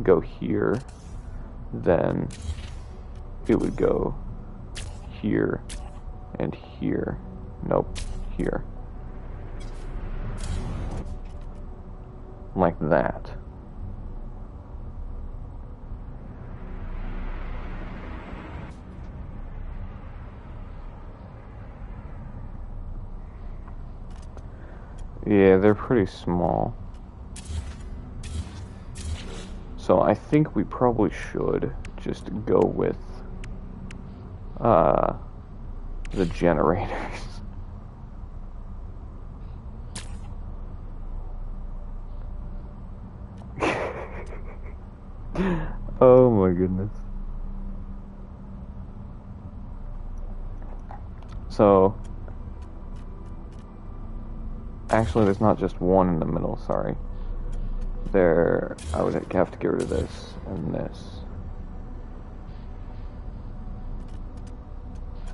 go here, then it would go here and here. Nope, here. Like that. Yeah, they're pretty small. So I think we probably should just go with the generators. Oh my goodness. So actually, there's not just one in the middle, sorry. I would have to get rid of this and this.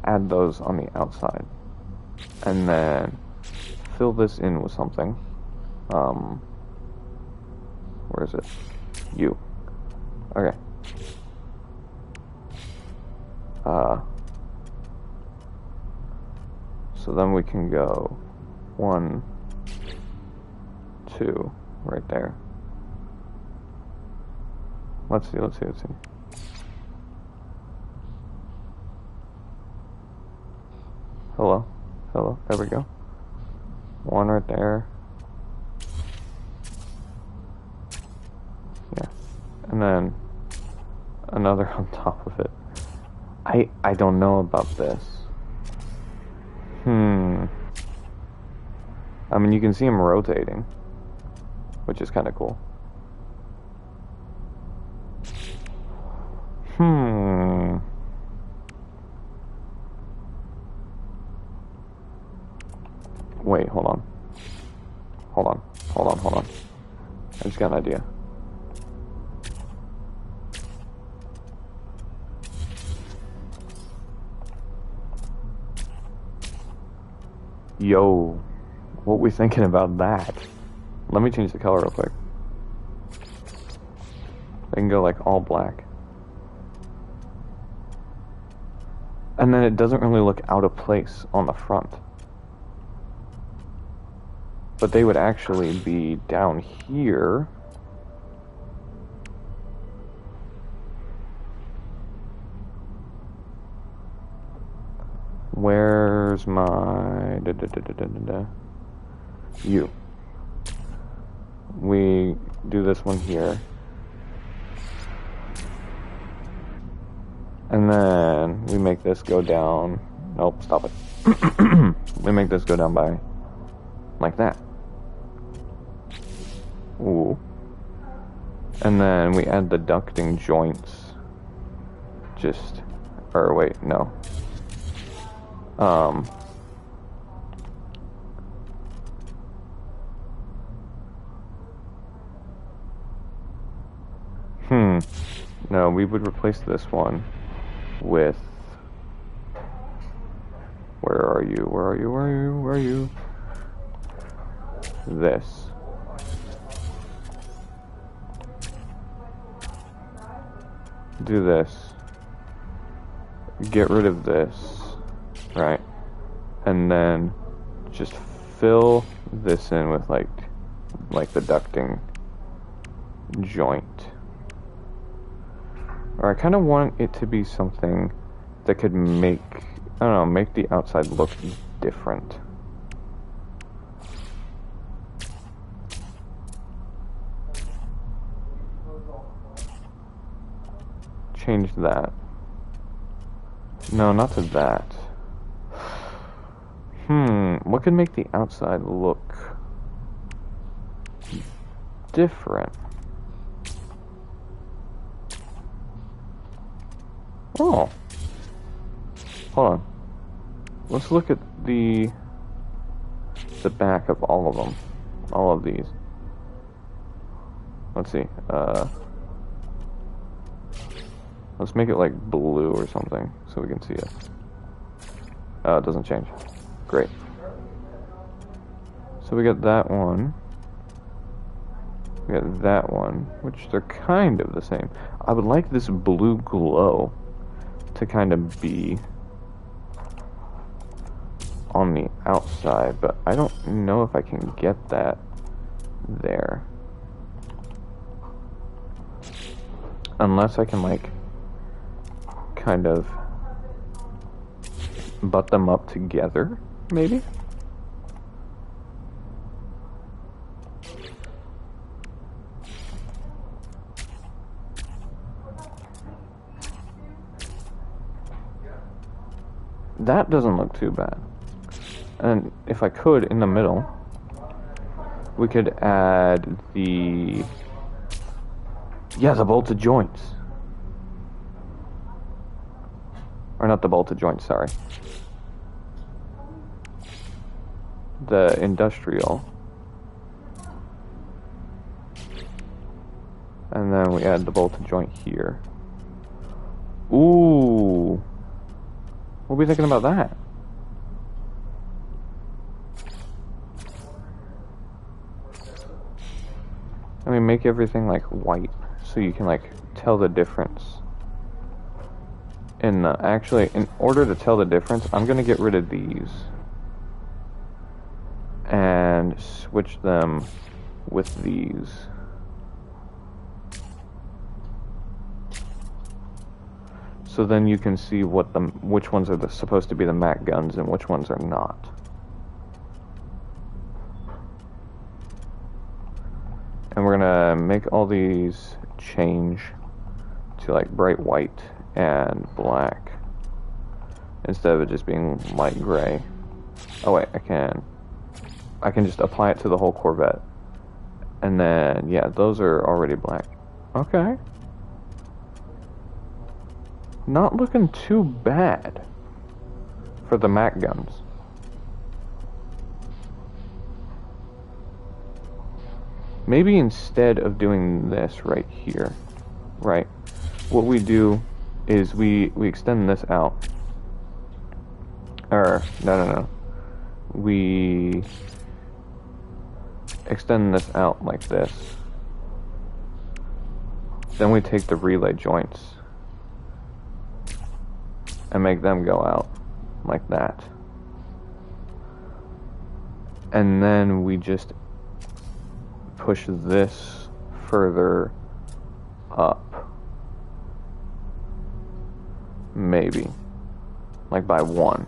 Add those on the outside. And then fill this in with something. Where is it? You. Okay. So then we can go 1, 2, right there. Let's see. Hello, there we go. 1 right there. Yeah, and then another on top of it. I don't know about this. I mean, you can see him rotating, which is kind of cool. Wait, hold on. I just got an idea. Yo, what we thinking about that? Let me change the color real quick. I can go like all black. And then it doesn't really look out of place on the front. But they would actually be down here. Where's my... You. We do this one here. And then we make this go down. Nope, stop it. We make this go down by like that. Ooh. And then we add the ducting joints. Or wait, no. No, we would replace this one with... Where are you? This. Do this. Get rid of this. Right. And then just fill this in with like the ducting joint. Or I kind of want it to be something that could make, I don't know, make the outside look different. Change that. No, not to that. What could make the outside look different? Oh. Hold on. Let's look at the back of all of them. All of these. Let's see. Let's make it like blue or something so we can see it. Oh, it doesn't change. Great. So we got that one. We got that one, which they're kind of the same. I would like this blue glow to kind of be on the outside, but I don't know if I can get that there. Unless I can like kind of butt them up together, maybe? That doesn't look too bad. And if I could, in the middle, we could add the bolted joints. Or not the bolted joints, sorry. The industrial. And then we add the bolted joint here. Ooh. What are we thinking about that? I mean, make everything like white so you can like tell the difference. Actually, in order to tell the difference, I'm gonna get rid of these. and switch them with these. So then you can see which ones are supposed to be the MAC guns and which ones are not. And we're gonna make all these change to like bright white and black instead of it just being light gray. Oh wait, I can just apply it to the whole Corvette. And then, yeah, those are already black. Okay. Not looking too bad for the MAC guns. Maybe instead of doing this right here, right, what we do is we extend this out. Or, no. We extend this out like this. Then we take the relay joints and make them go out like that. And then we just push this further up. Maybe. Like by 1.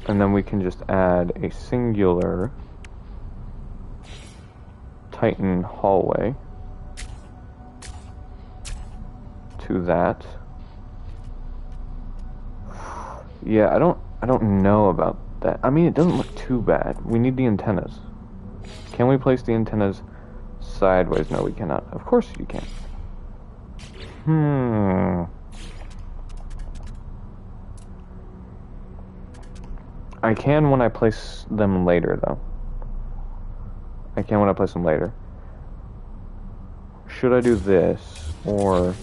And then we can just add a singular Titan hallway to that. Yeah, I don't know about that. I mean, it doesn't look too bad. We need the antennas. Can we place the antennas sideways? No, we cannot. Of course you can. I can when I place them later, though. I can when I place them later. Should I do this, or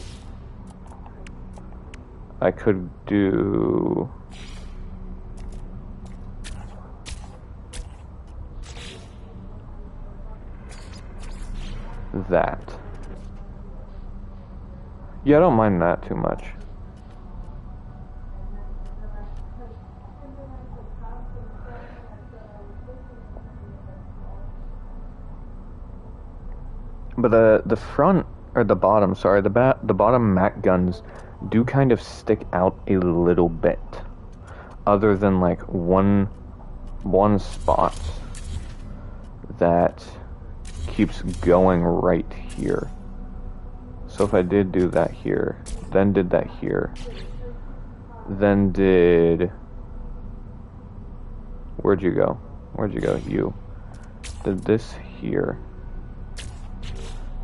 I could do that. Yeah, I don't mind that too much. But the front, or the bottom, sorry, the bottom MAC guns do kind of stick out a little bit, other than like one spot that keeps going right here. So if I did do that here, then did that here, then did, where'd you go? You did this here,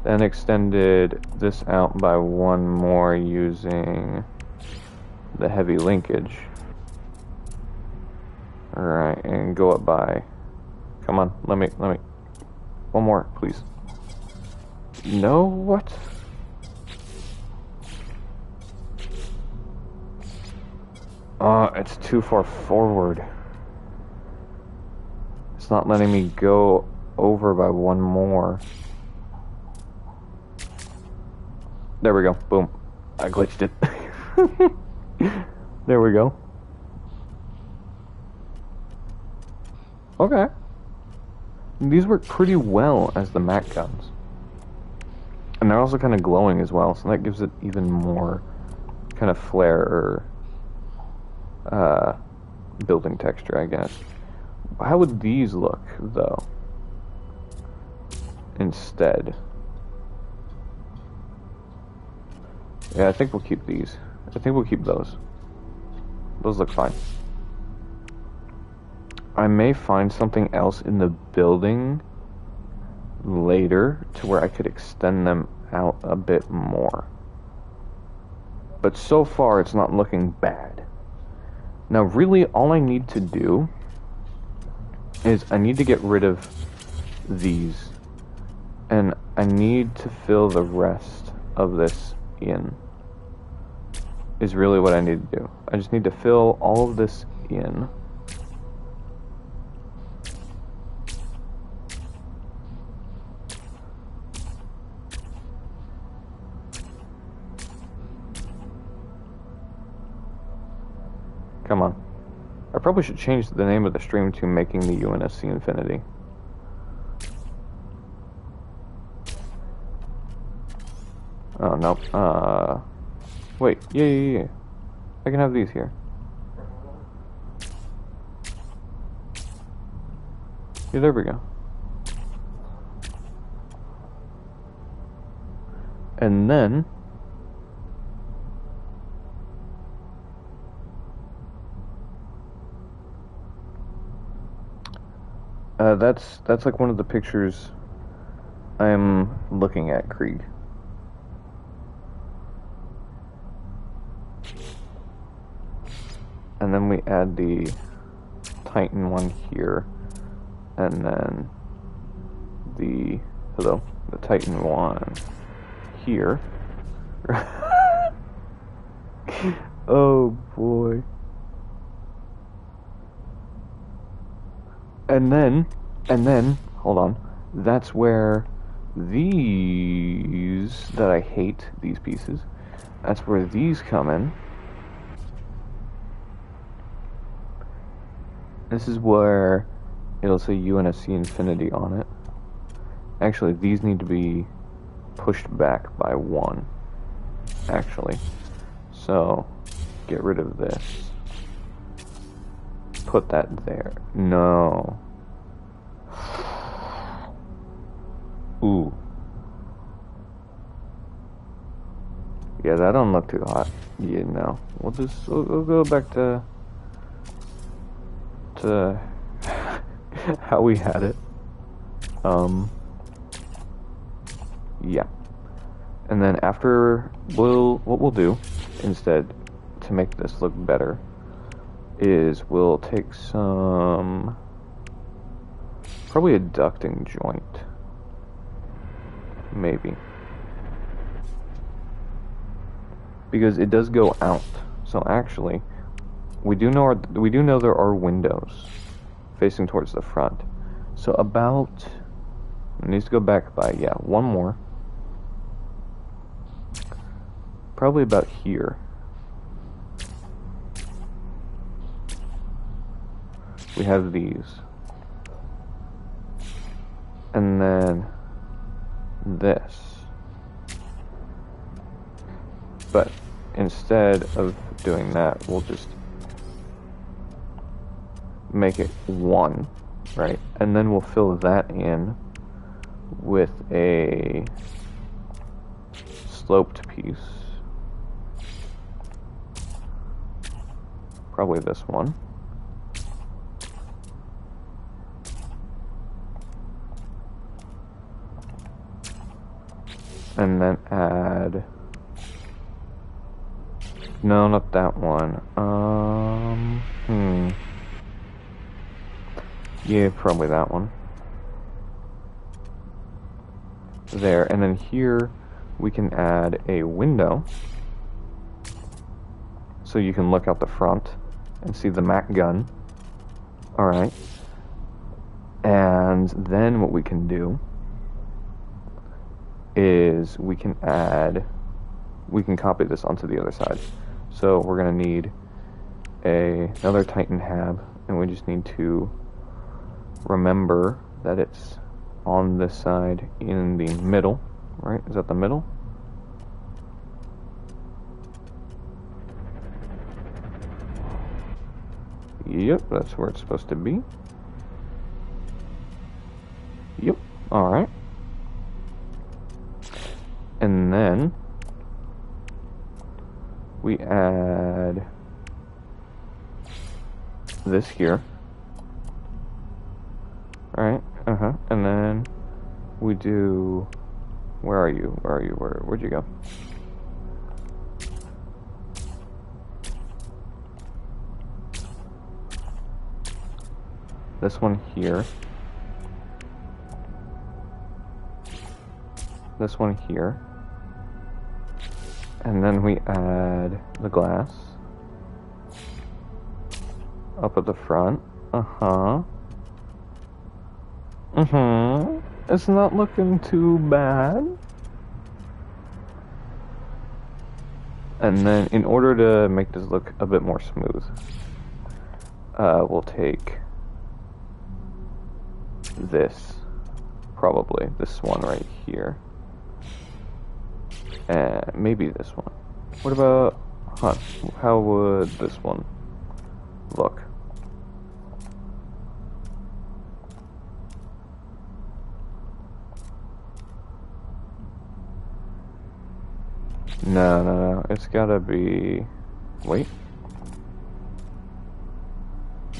then extended this out by 1 more using the heavy linkage. Alright, and go up by, come on, let me, 1 more, please. No, what? It's too far forward. It's not letting me go over by 1 more. There we go. Boom. I glitched it. There we go. Okay. These work pretty well as the MAC guns. And they're also kind of glowing as well, so that gives it even more kind of flair or building texture, I guess. How would these look, though? Instead. Yeah, I think we'll keep these. I think we'll keep those. Those look fine. I may find something else in the building later to where I could extend them out a bit more. But so far, it's not looking bad. Now, really, all I need to do is I need to get rid of these. And I need to fill the rest of this in. Is really what I need to do. I just need to fill all of this in. Come on. I probably should change the name of the stream to Making the UNSC Infinity. Oh, no. Wait. Yeah. I can have these here. Yeah, there we go. And then... that's like one of the pictures I'm looking at, Krieg. And then we add the Titan one here, and then the Titan one here. Oh boy. And then, hold on, that's where these, that I hate, these pieces, that's where these come in. This is where it'll say UNSC Infinity on it. Actually, these need to be pushed back by 1, actually. So, get rid of this. Put that there. No. Ooh. Yeah, that don't look too hot. Yeah, no. We'll go back to how we had it. Yeah. And then after, what we'll do instead to make this look better is we'll take some, probably a ducting joint, maybe, because it does go out. So actually, we do know there are windows facing towards the front. So about, it needs to go back by, yeah, 1 more, probably about here. We have these, and then this, but instead of doing that, we'll just make it 1, right? And then we'll fill that in with a sloped piece, probably this one. And then add, no, not that one. Yeah, probably that one. There, and then here we can add a window, so you can look out the front and see the Mac gun. Alright. And then what we can do is we can copy this onto the other side. So we're going to need another Titan hab, and we just need to remember that it's on this side in the middle, right? Is that the middle? Yep, that's where it's supposed to be. Yep, alright. And then we add this here. Right? And then we do, where'd you go? This one here. This one here. And then we add the glass up at the front. It's not looking too bad. And then in order to make this look a bit more smooth, we'll take this, probably this one right here, and maybe this one. What about, how would this one look? No, it's gotta be, wait.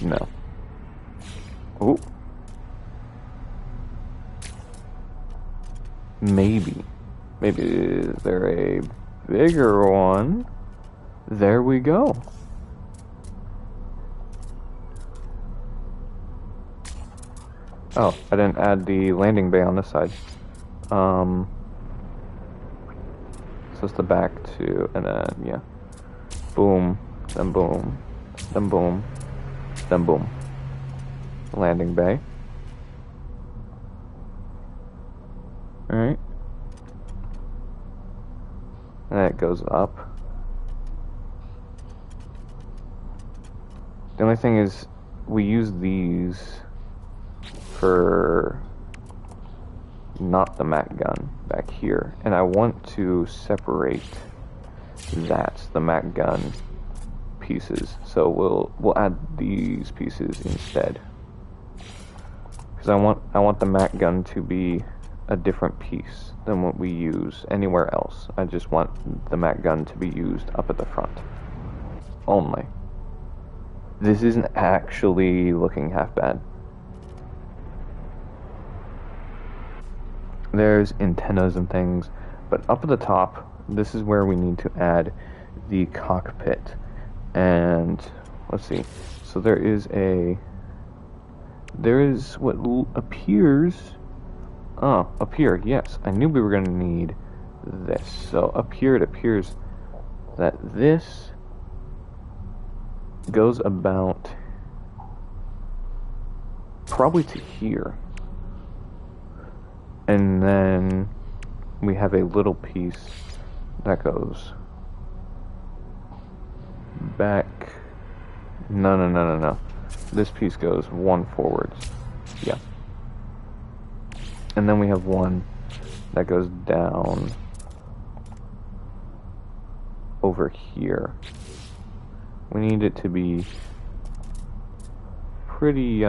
No. Ooh. Maybe. Maybe, is there a bigger one? There we go. Oh, I didn't add the landing bay on this side. So it's the back too, and then, yeah. Boom, then boom, then boom, then boom. Landing bay. Alright. And then it goes up. The only thing is, we use these for not the mat gun back here, and I want to separate that, the mat gun pieces. So we'll add these pieces instead, because I want the mat gun to be a different piece than what we use anywhere else. I just want the mat gun to be used up at the front only. This isn't actually looking half bad. There's antennas and things, but up at the top, this is where we need to add the cockpit. And let's see, so there is what appears, up here, yes, I knew we were going to need this. So up here it appears that this goes about probably to here. And then we have a little piece that goes back. No. This piece goes one forwards. Yeah. And then we have one that goes down over here. We need it to be pretty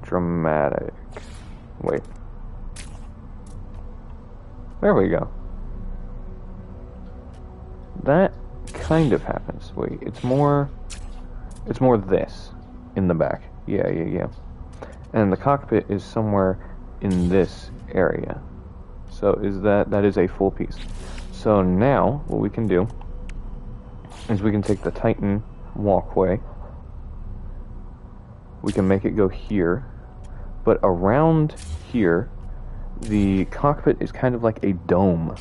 dramatic. Wait. There we go. That kind of happens. Wait, it's more this in the back. Yeah. And the cockpit is somewhere in this area. So that is a full piece. So now what we can do is we can take the Titan walkway. We can make it go here. But around here, the cockpit is kind of like a dome.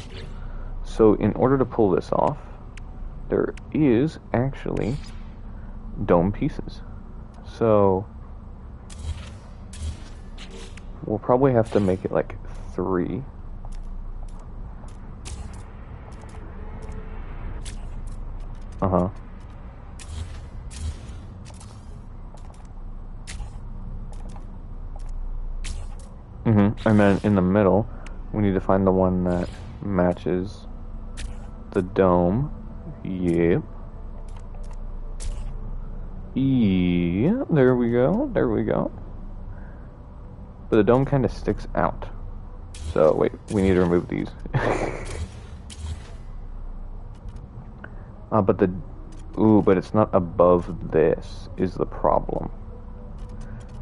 So in order to pull this off, there is actually dome pieces. So we'll probably have to make it like 3. And then in the middle, we need to find the one that matches the dome. Yep. Yeah, there we go. But the dome kind of sticks out. So, wait, we need to remove these. But it's not above this is the problem.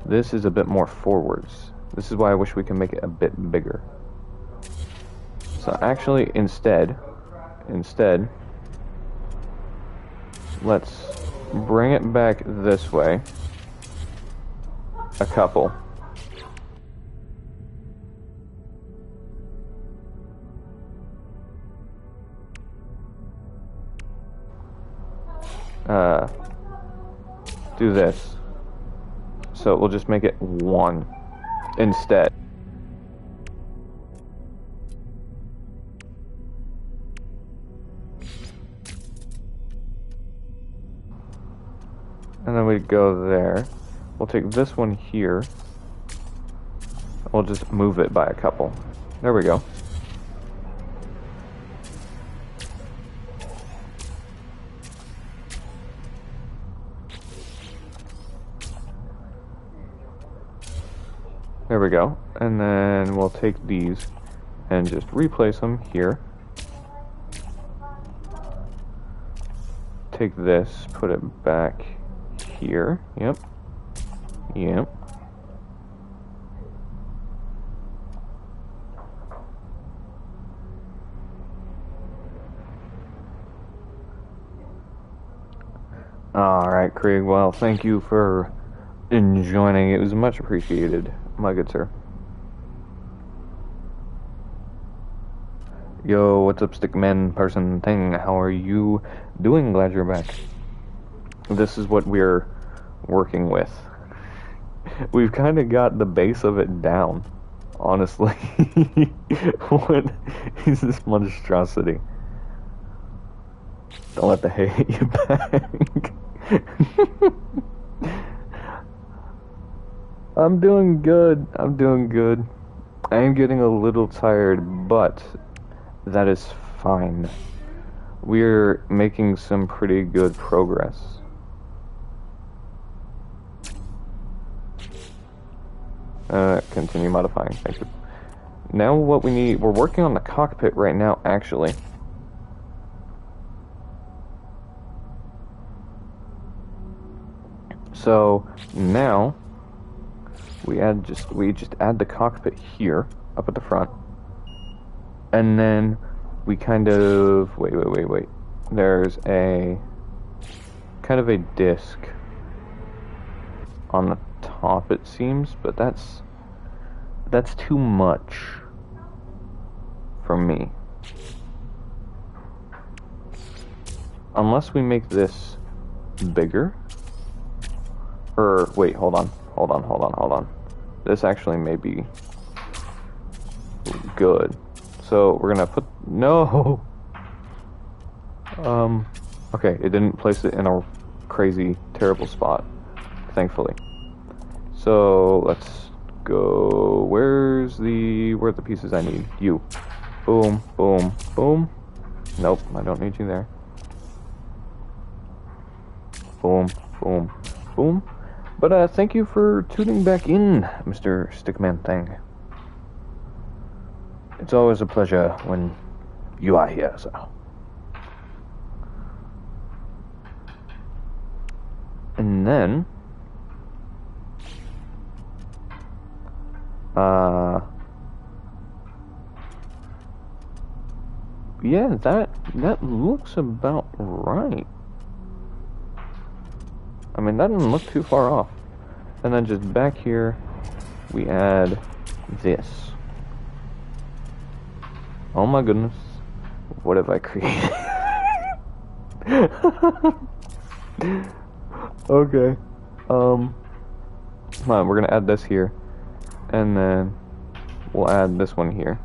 This is a bit more forwards. This is why I wish we could make it a bit bigger. So actually, instead, let's bring it back this way. A couple. Do this. So we'll just make it 1 instead. And then we go there. We'll take this one here. We'll just move it by a couple. There we go. There we go. And then we'll take these and just replace them here. Take this, put it back here. Yep. Yep. Alright, Craig. Well, thank you for joining. It was much appreciated, my good sir. Yo, what's up, stickman person thing? How are you doing? Glad you're back. This is what we're working with. We've kind of got the base of it down, honestly. What is this monstrosity? Don't let the hay hit you back. I'm doing good. I'm doing good. I am getting a little tired, but that is fine. We're making some pretty good progress. Continue modifying. Thank you. Now what we need, we're working on the cockpit right now, actually. So now we just add the cockpit here up at the front, and then we kind of wait. There's a kind of a disc on the top, it seems, but that's too much for me. Unless we make this bigger. Or, wait, hold on. This actually may be good. So, we're gonna put, no! Okay, it didn't place it in a crazy, terrible spot, thankfully. So, let's go, where are the pieces I need? You. Boom, boom, boom. Nope, I don't need you there. Boom, boom, boom. But thank you for tuning back in, Mr. Stickman Thing. It's always a pleasure when you are here, so. And then, yeah, that looks about right. I mean, that doesn't look too far off. And then just back here, we add this. Oh my goodness. What have I created? Okay. Come on, we're gonna add this here. And then we'll add this one here.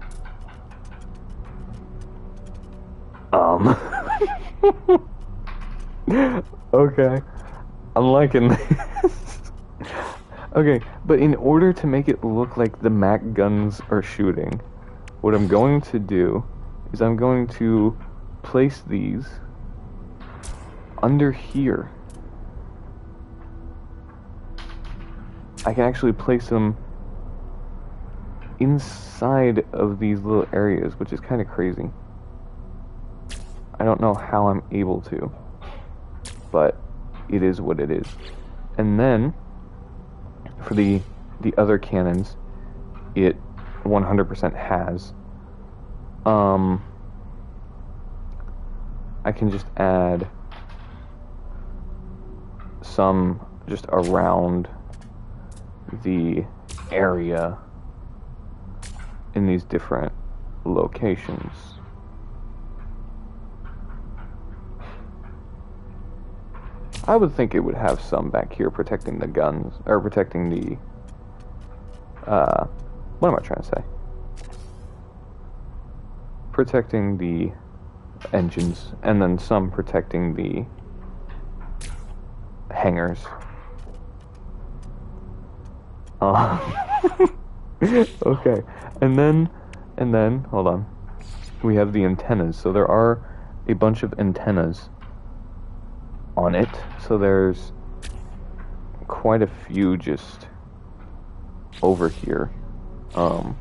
Okay. I'm liking this. Okay, but in order to make it look like the Mac guns are shooting, what I'm going to do is I'm going to place these under here. I can actually place them inside of these little areas, which is kind of crazy. I don't know how I'm able to, but it is what it is. And then for the other cannons, it 100% has. I can just add some just around the area in these different locations. I would think it would have some back here protecting the guns, or protecting the, what am I trying to say? Protecting the engines, and then some protecting the hangers. Okay, and then, hold on. We have the antennas. So there are a bunch of antennas on it. So there's quite a few just over here. So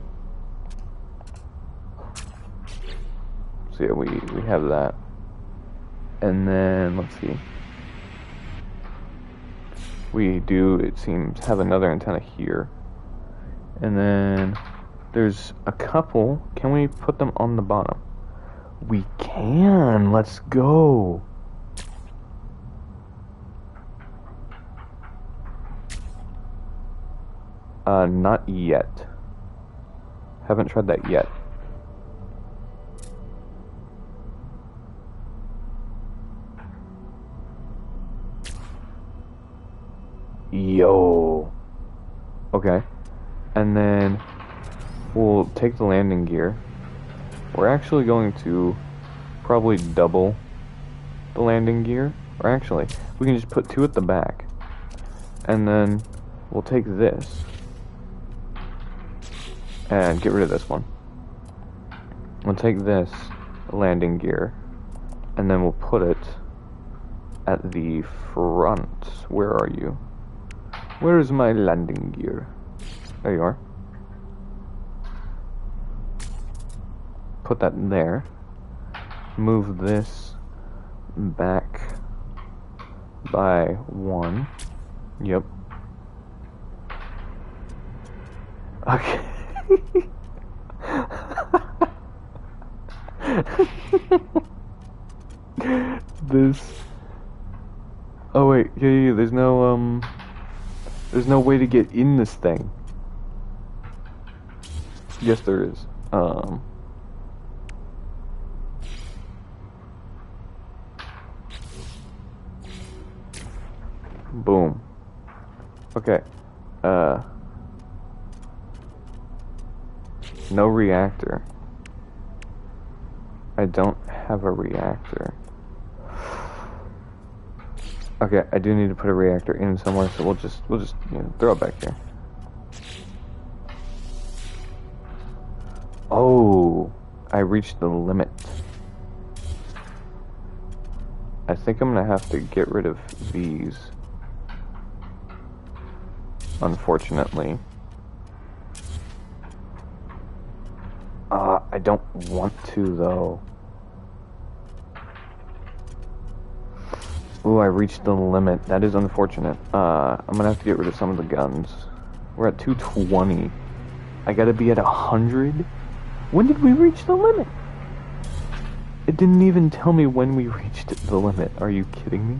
yeah, we have that. And then, let's see. We do, it seems, have another antenna here. And then there's a couple. Can we put them on the bottom? We can. Let's go. Not yet. Haven't tried that yet. Yo. Okay. And then we'll take the landing gear. We're actually going to probably double the landing gear. Or actually, we can just put 2 at the back. And then we'll take this and get rid of this one. We'll take this landing gear and then we'll put it at the front. Where are you? Where is my landing gear? There you are. Put that there. Move this back by 1. Yep. Okay. This. Oh wait, yeah. There's no way to get in this thing. Yes, there is. Boom. Okay. No reactor. I don't have a reactor. Okay, I do need to put a reactor in somewhere, so we'll just throw it back here. Oh, I reached the limit. I think I'm gonna have to get rid of these. Unfortunately. I don't want to though. Ooh, I reached the limit. That is unfortunate. I'm gonna have to get rid of some of the guns. We're at 220. I gotta be at 100? When did we reach the limit? It didn't even tell me when we reached the limit. Are you kidding me?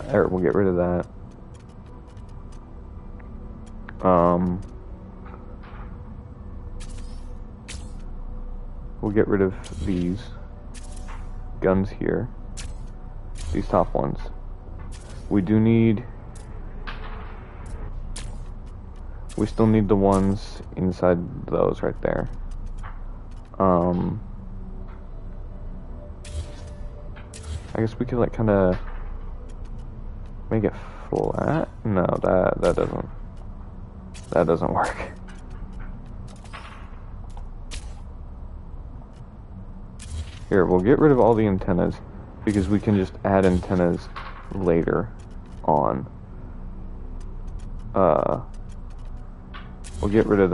Alright, we'll get rid of that. We'll get rid of these guns here. These top ones. We still need the ones inside those right there. I guess we could like kind of make it flat. No, that doesn't work. Here, we'll get rid of all the antennas because we can just add antennas later on. We'll get rid of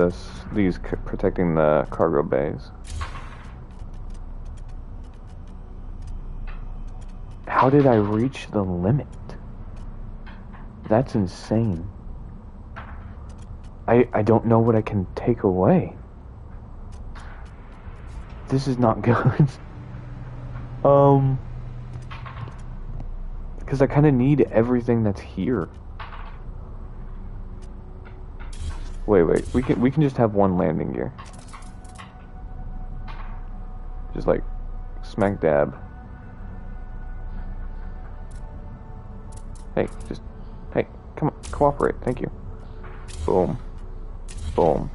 these protecting the cargo bays. How did I reach the limit? That's insane. I don't know what I can take away. This is not good. Because I kind of need everything that's here. Wait, we can just have one landing gear. Just like smack dab. Hey, come on, cooperate. Thank you. Boom. Boom.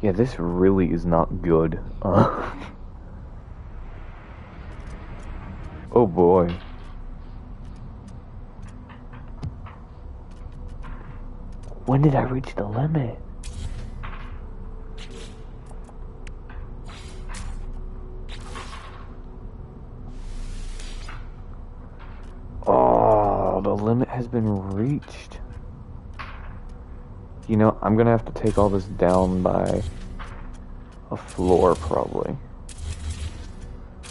Yeah, this really is not good. Oh boy. When did I reach the limit? Oh, the limit has been reached. You know, I'm gonna have to take all this down by a floor, probably.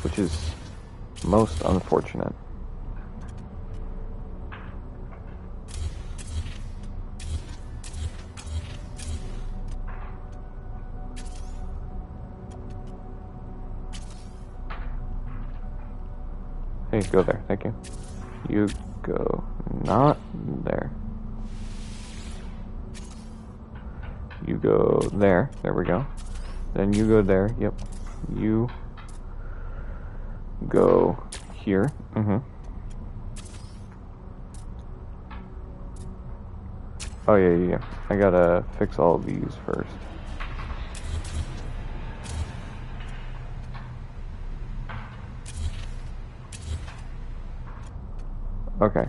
Which is most unfortunate. Hey, go there, thank you. You go not there. You go there, there we go. Then you go there, yep. You go here, Oh yeah. I gotta fix all of these first. Okay.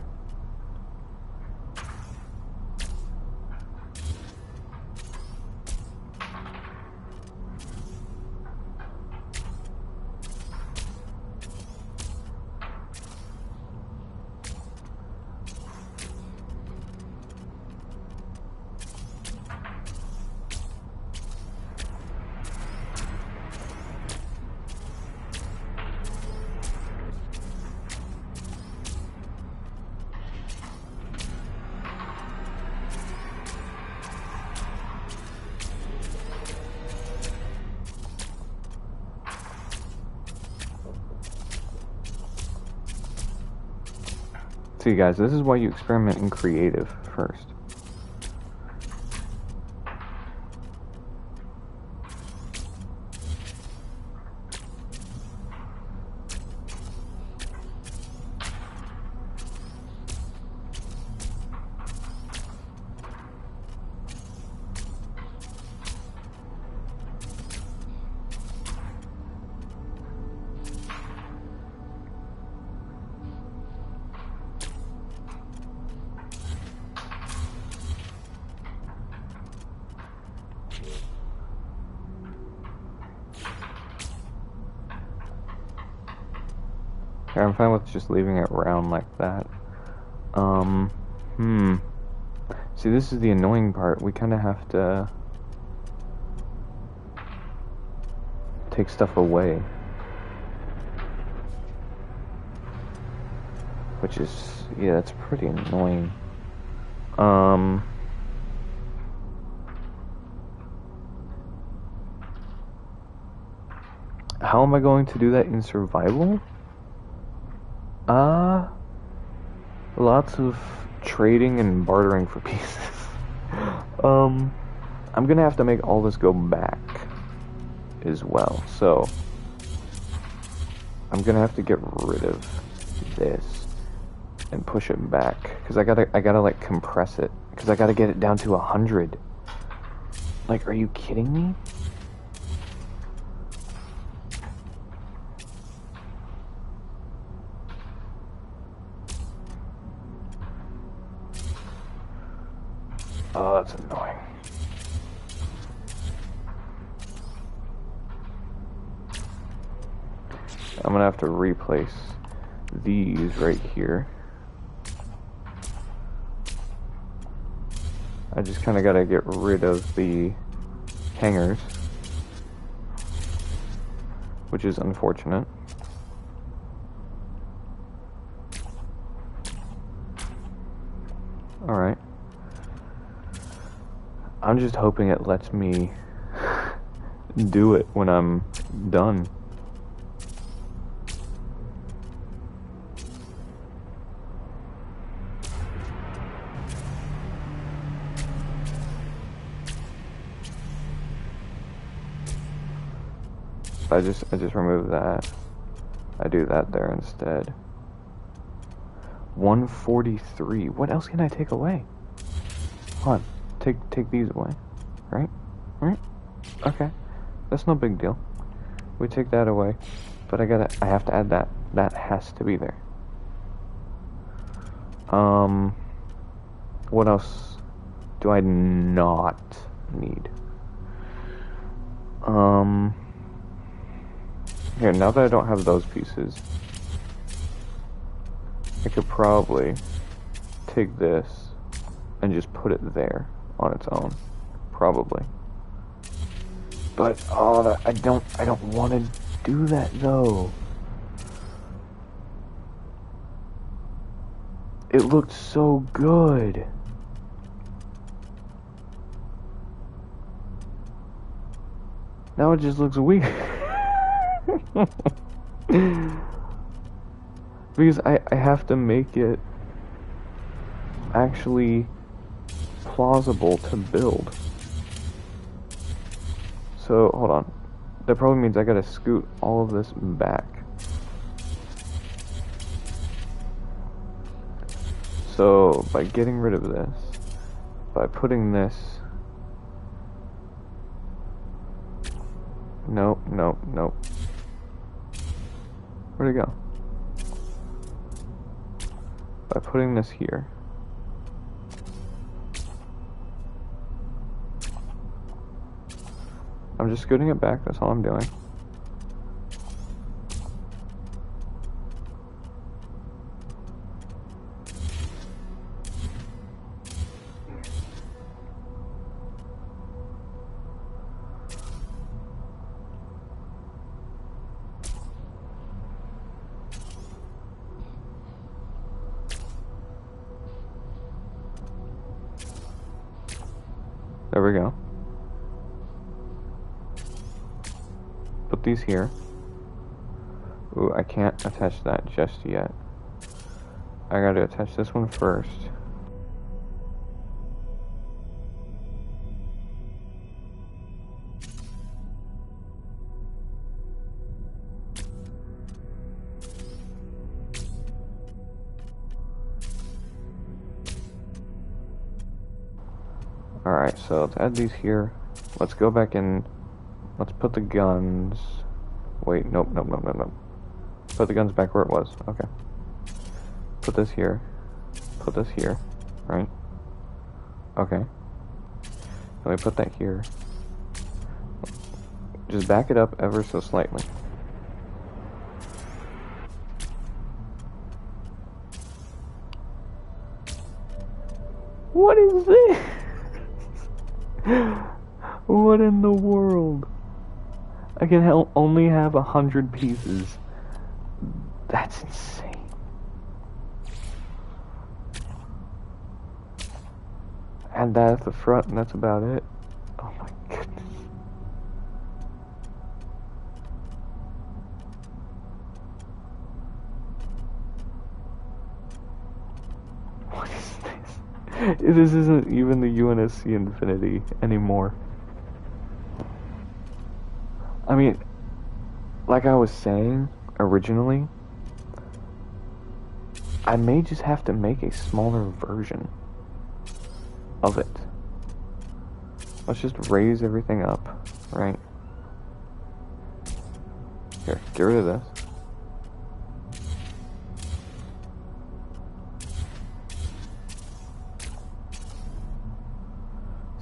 See guys, this is why you experiment in creative first. I'm fine with just leaving it round like that. See, this is the annoying part. We kind of have to take stuff away. Which is, yeah, that's pretty annoying. How am I going to do that in survival? Lots of trading and bartering for pieces. I'm gonna have to make all this go back as well, so I'm gonna have to get rid of this and push it back, because I gotta like compress it, because I gotta get it down to 100. Like, are you kidding me? Oh, that's annoying. I'm gonna have to replace these right here. I just kind of gotta get rid of the hangers, which is unfortunate. Alright. I'm just hoping it lets me do it when I'm done. I just remove that. I do that there instead. 143. What else can I take away? Hold on. Take these away. Right? Okay. That's no big deal. We take that away. But I have to add that. That has to be there. What else do I not need? Here, now that I don't have those pieces, I could probably take this and just put it there on its own. Probably. But, oh, I don't want to do that, though. It looked so good. Now it just looks weird. Because I have to make it actually plausible to build. So, hold on. That probably means I gotta scoot all of this back. So, by getting rid of this, by putting this... Nope. Where'd it go? By putting this here. I'm just scooting it back, that's all I'm doing. There we go. Put these here. Ooh, I can't attach that just yet. I gotta attach this one first. Alright, so let's add these here. Let's go back in. Let's put the guns. Wait, nope. Put the guns back where it was. Okay. Put this here. Put this here. Right? Okay. Let me put that here. Just back it up ever so slightly. What is this? What in the world? I can only have 100 pieces. That's insane. Add that at the front and that's about it. Oh my goodness. What is this? This isn't even the UNSC Infinity anymore. I mean, like I was saying originally, I may just have to make a smaller version of it. Let's just raise everything up, right? Here, get rid of this.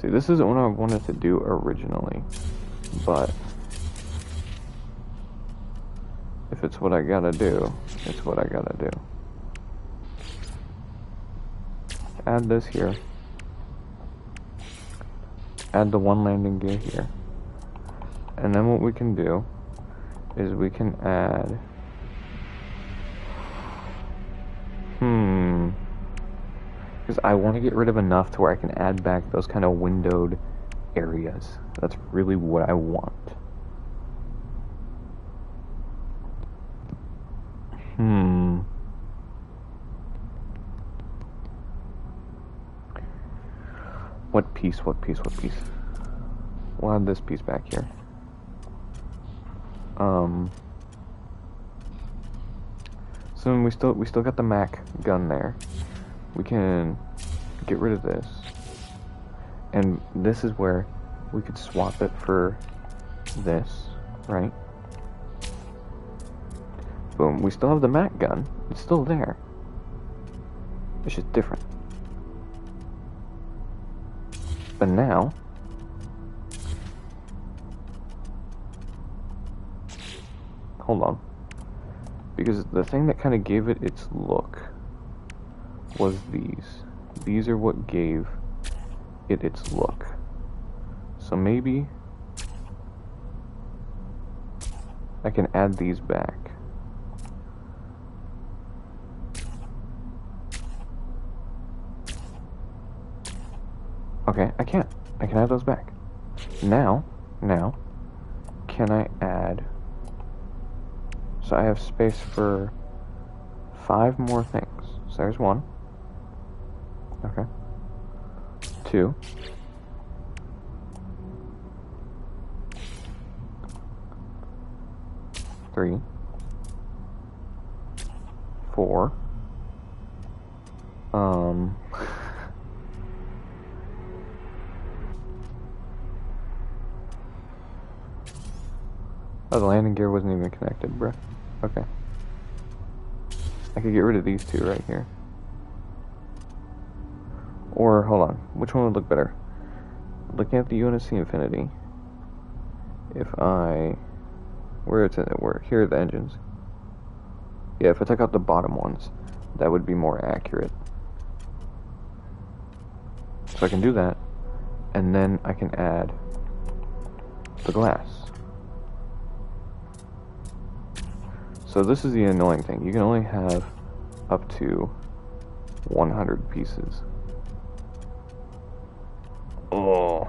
See, this isn't what I wanted to do originally, but if it's what I gotta do, it's what I gotta do. Add this here. Add the one landing gear here. And then what we can do is we can add... Because I want to get rid of enough to where I can add back those kind of windowed areas. That's really what I want. What piece? We'll add this piece back here. So we still got the Mac gun there. We can get rid of this. And this is where we could swap it for this, right? boom. We still have the Mac gun. It's still there. It's just different. But now, hold on. Because the thing that kind of gave it its look was these. These are what gave it its look. So maybe I can add these back. Okay, I can add those back. Now, can I add... So I have space for 5 more things. So there's 1. Okay. 2. 3. 4. Oh, the landing gear wasn't even connected, bruh. Okay. I could get rid of these 2 right here. Or, hold on. Which one would look better? Looking at the UNSC Infinity. If I... here are the engines. Yeah, if I took out the bottom ones, that would be more accurate. So I can do that. And then I can add the glass. So this is the annoying thing. You can only have up to 100 pieces. Oh,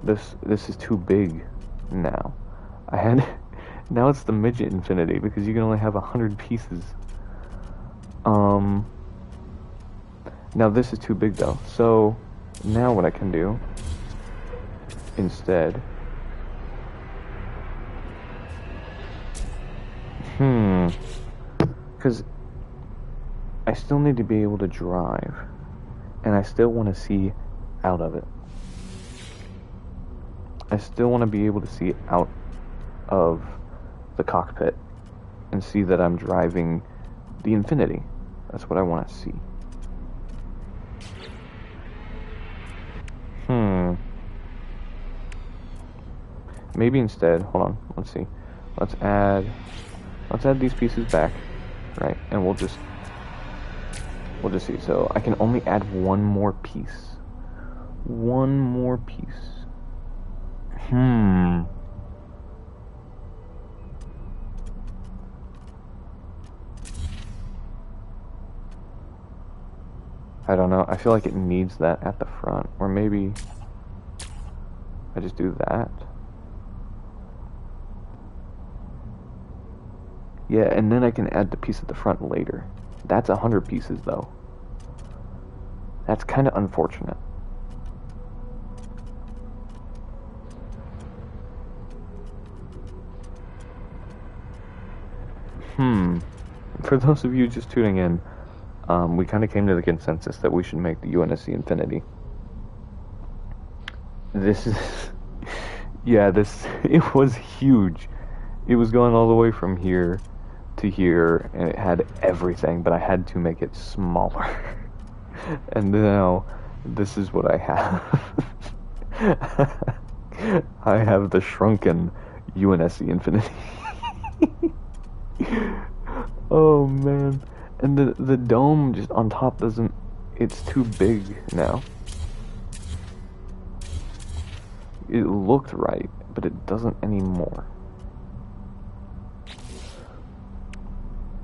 this is too big now. Now it's the midget infinity because you can only have 100 pieces. Now this is too big though. So now what I can do instead. Because I still need to be able to drive, and I still want to see out of it. I still want to be able to see out of the cockpit and see that I'm driving the Infinity. That's what I want to see. Maybe instead, hold on, let's see. Let's add these pieces back, right? And we'll just see. So I can only add 1 more piece. 1 more piece. I don't know. I feel like it needs that at the front. Or maybe I just do that. Yeah, and then I can add the piece at the front later. That's 100 pieces, though. That's kind of unfortunate. For those of you just tuning in, we kind of came to the consensus that we should make the UNSC Infinity. This is... yeah, it was huge. It was going all the way from here to here, and it had everything, but I had to make it smaller. And now, this is what I have. I have the shrunken UNSC Infinity. Oh man. And the dome just on top doesn't... It's too big now. It looked right, but it doesn't anymore.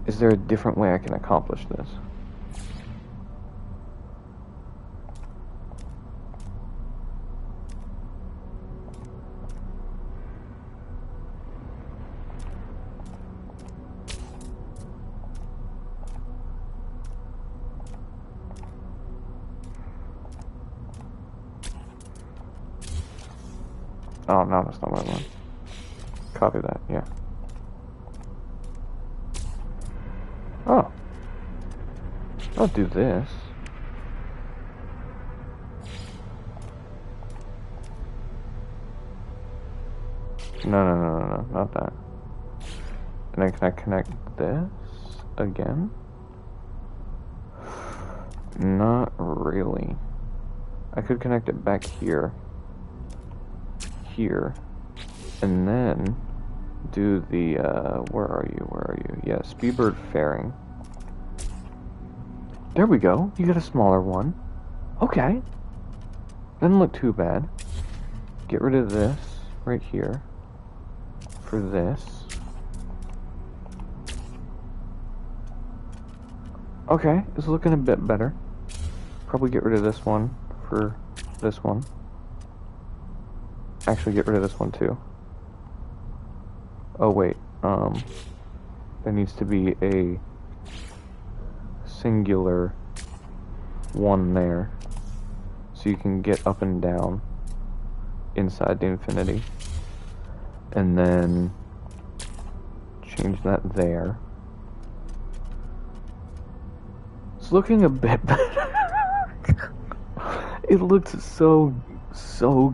Is there a different way I can accomplish this? Oh, no, that's not what I want. Copy that, yeah. Oh. I'll do this. No, not that. And then can I connect this? again? Not really. I could connect it back here, and then do the, where are you? Yeah, Speedbird fairing. There we go, you get a smaller one. Okay. Doesn't look too bad. Get rid of this right here for this. Okay, it's looking a bit better. Probably get rid of this one for this one. Actually, get rid of this one too. Oh wait, there needs to be a singular one there, so you can get up and down inside the infinity, and then change that there. It's looking a bit better. It looked so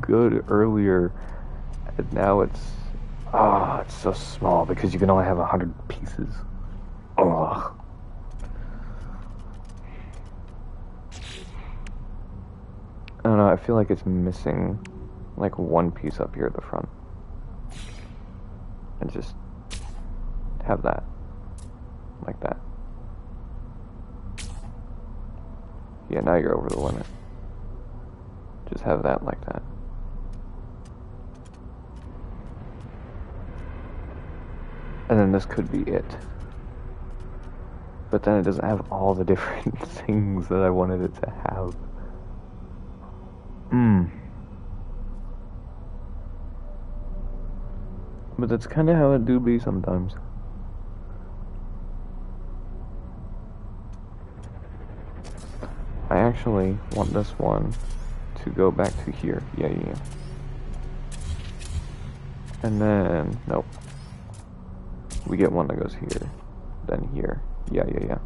good earlier, and now it's so small because you can only have 100 pieces. Ugh. I don't know, I feel like it's missing like one piece up here at the front. And just have that. Like that. Yeah, now you're over the limit. Just have that like that. And then this could be it. But then it doesn't have all the different things that I wanted it to have. But that's kind of how it do be sometimes. I actually want this one to go back to here. Yeah. And then, nope. We get one that goes here, then here. Yeah.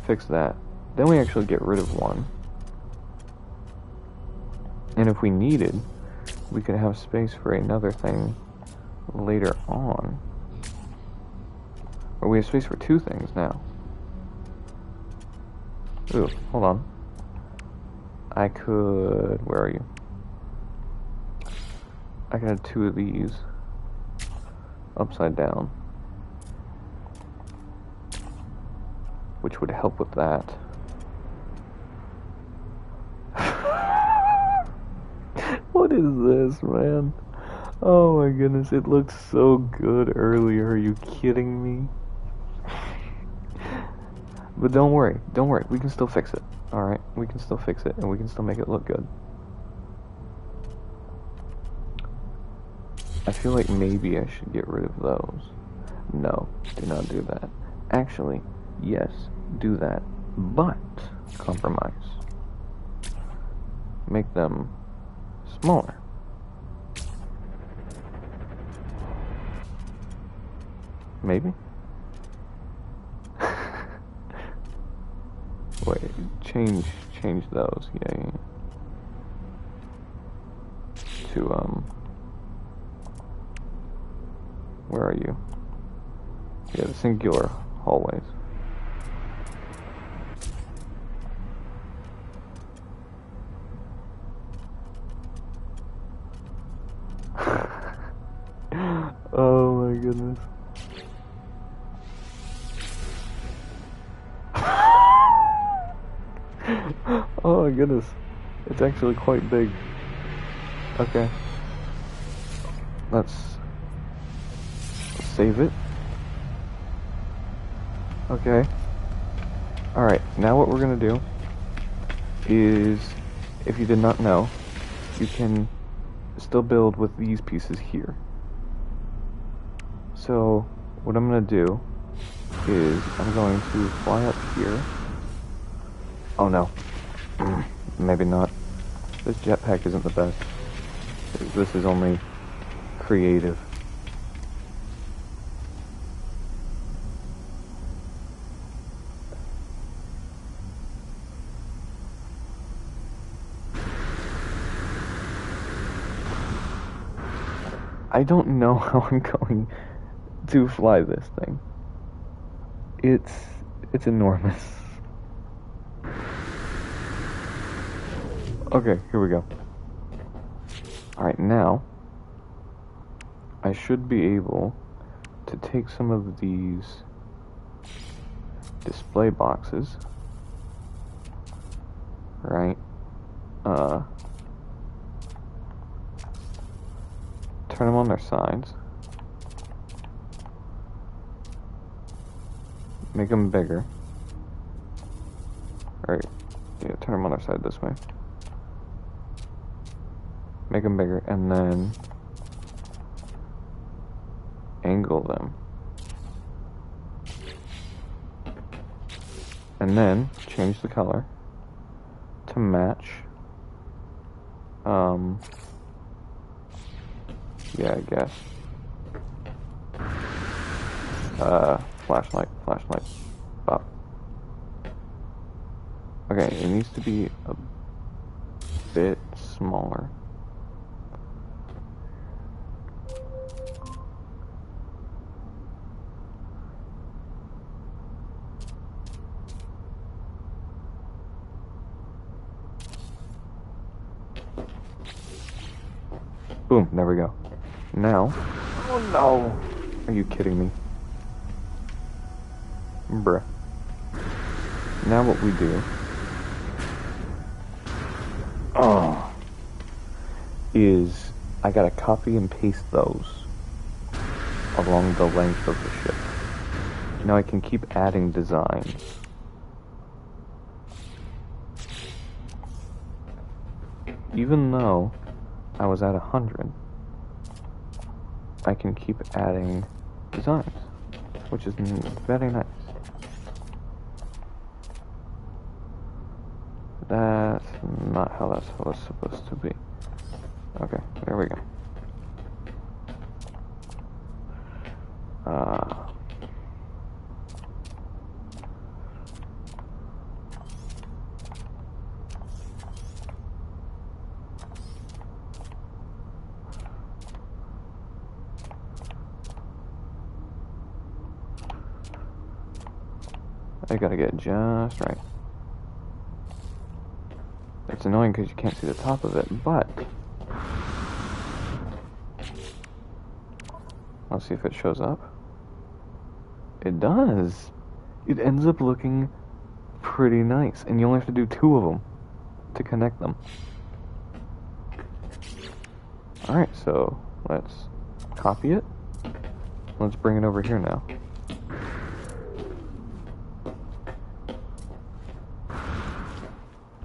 Fix that. Then we actually get rid of one. And if we needed, we could have space for another thing later on. Or we have space for two things now. Ooh, hold on. I could... Where are you? I could have two of these upside down, which would help with that. What is this, man? Oh my goodness, it looked so good earlier. Are you kidding me? But don't worry, we can still fix it. Alright, we can still fix it, and we can still make it look good. I feel like maybe I should get rid of those. No, do not do that. Actually, yes, do that, but compromise. Make them smaller. Maybe? Wait, change those, yeah. To, where are you? Yeah, the singular hallways. Oh my goodness. Oh my goodness. It's actually quite big. Okay. Let's save it. Okay. Alright, now what we're gonna do is, if you did not know, you can still build with these pieces here. So, what I'm gonna do is, I'm going to fly up here. Oh no. Maybe not. This jetpack isn't the best. This is only creative. I don't know how I'm going to fly this thing. It's enormous. Okay, here we go. Alright, now I should be able to take some of these display boxes, right? Turn them on their sides. Make them bigger. Alright, yeah, turn them on their side this way. Make them bigger, and then angle them. And then change the color to match. Yeah, I guess. Flashlight. Pop. Okay, it needs to be a bit smaller. Boom, there we go. Now, oh no! Are you kidding me? Bruh. Now what we do, is I gotta copy and paste those along the length of the ship. Now I can keep adding designs. Even though I was at 100, I can keep adding designs, which is very nice. That's not how that was supposed to be. Okay, there we go. I gotta get it just right. It's annoying because you can't see the top of it, but let's see if it shows up. It does. It ends up looking pretty nice, and you only have to do 2 of them to connect them. Alright, so let's copy it. Let's bring it over here now.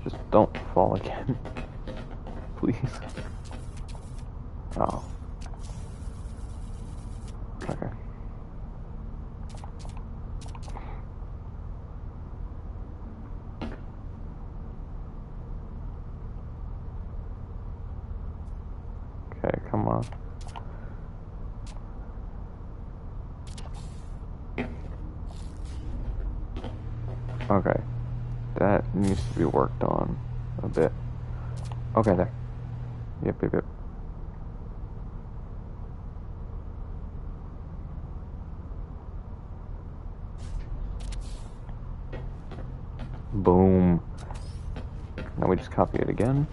Just don't fall again. Please. Oh. Okay. Okay, come on. Okay. That needs to be worked on a bit. Okay, there. Yep. Boom. Now we just copy it again.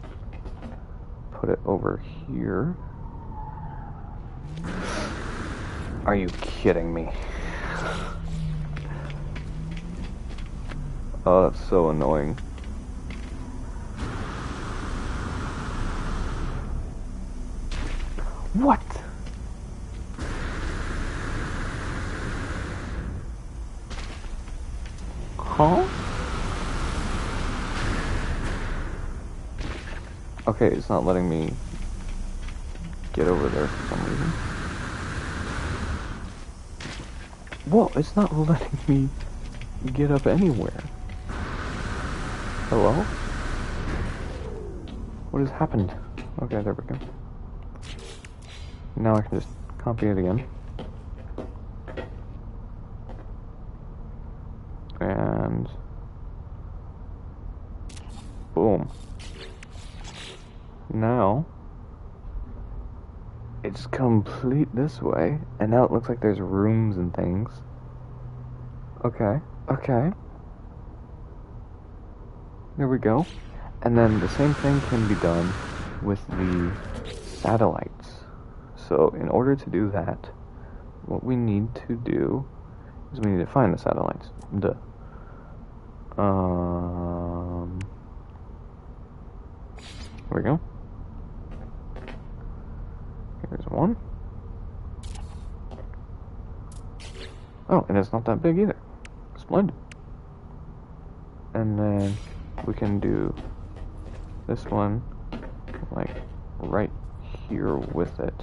Put it over here. Are you kidding me? Oh, that's so annoying. What? Huh? Okay, it's not letting me get over there for some reason. Whoa, it's not letting me get up anywhere. Hello? What has happened? Okay, there we go. Now I can just copy it again. And boom. Now it's complete this way, and now it looks like there's rooms and things. Okay. Okay. There we go. And then the same thing can be done with the satellites. So in order to do that, what we need to do is we need to find the satellites. Duh. Here we go. Here's one. Oh, and it's not that big either. Splendid. And then we can do this one like right here with it.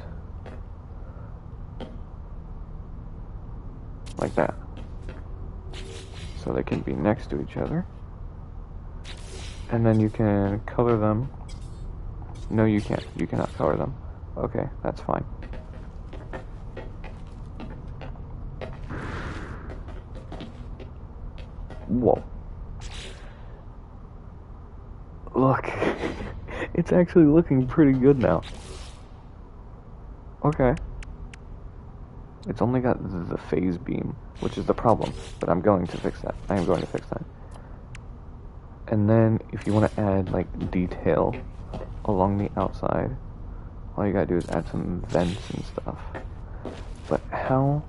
Like that. So they can be next to each other. And then you can color them. No, you can't. You cannot color them. Okay, that's fine. Whoa. Look. It's actually looking pretty good now. Okay. It's only got the phase beam, which is the problem, but I'm going to fix that. I am going to fix that. And then if you want to add like detail along the outside, all you gotta do is add some vents and stuff. But how?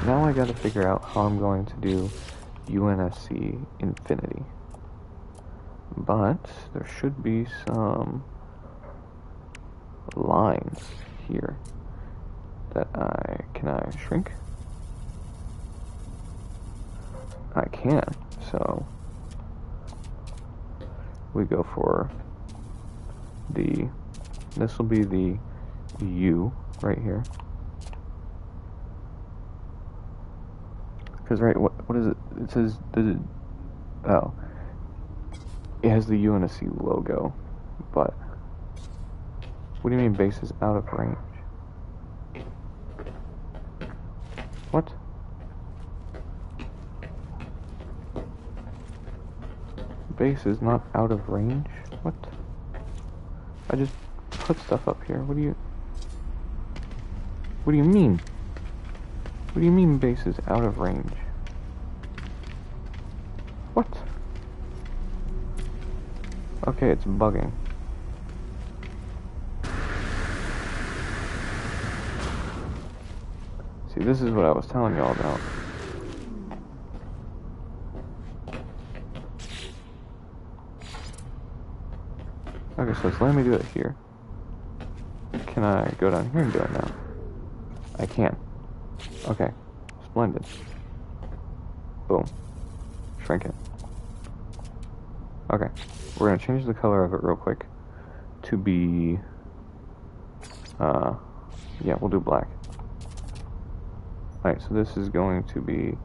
Now I gotta figure out how I'm going to do UNSC infinity. But there should be some lines here that can I shrink? I can. So we go for this will be the U right here. Because right, what is it? It says oh, it has the UNSC logo, but what do you mean base is out of range? What? Base is not out of range? What? I just put stuff up here. What do you mean? What do you mean base is out of range? What? Okay, it's bugging. See, this is what I was telling y'all about. Okay, so it's letting me do it here. Can I go down here and do it now? I can. Okay. Splendid. Boom. Shrink it. Okay. We're gonna change the color of it real quick to be yeah, we'll do black. Alright, so this is going to be,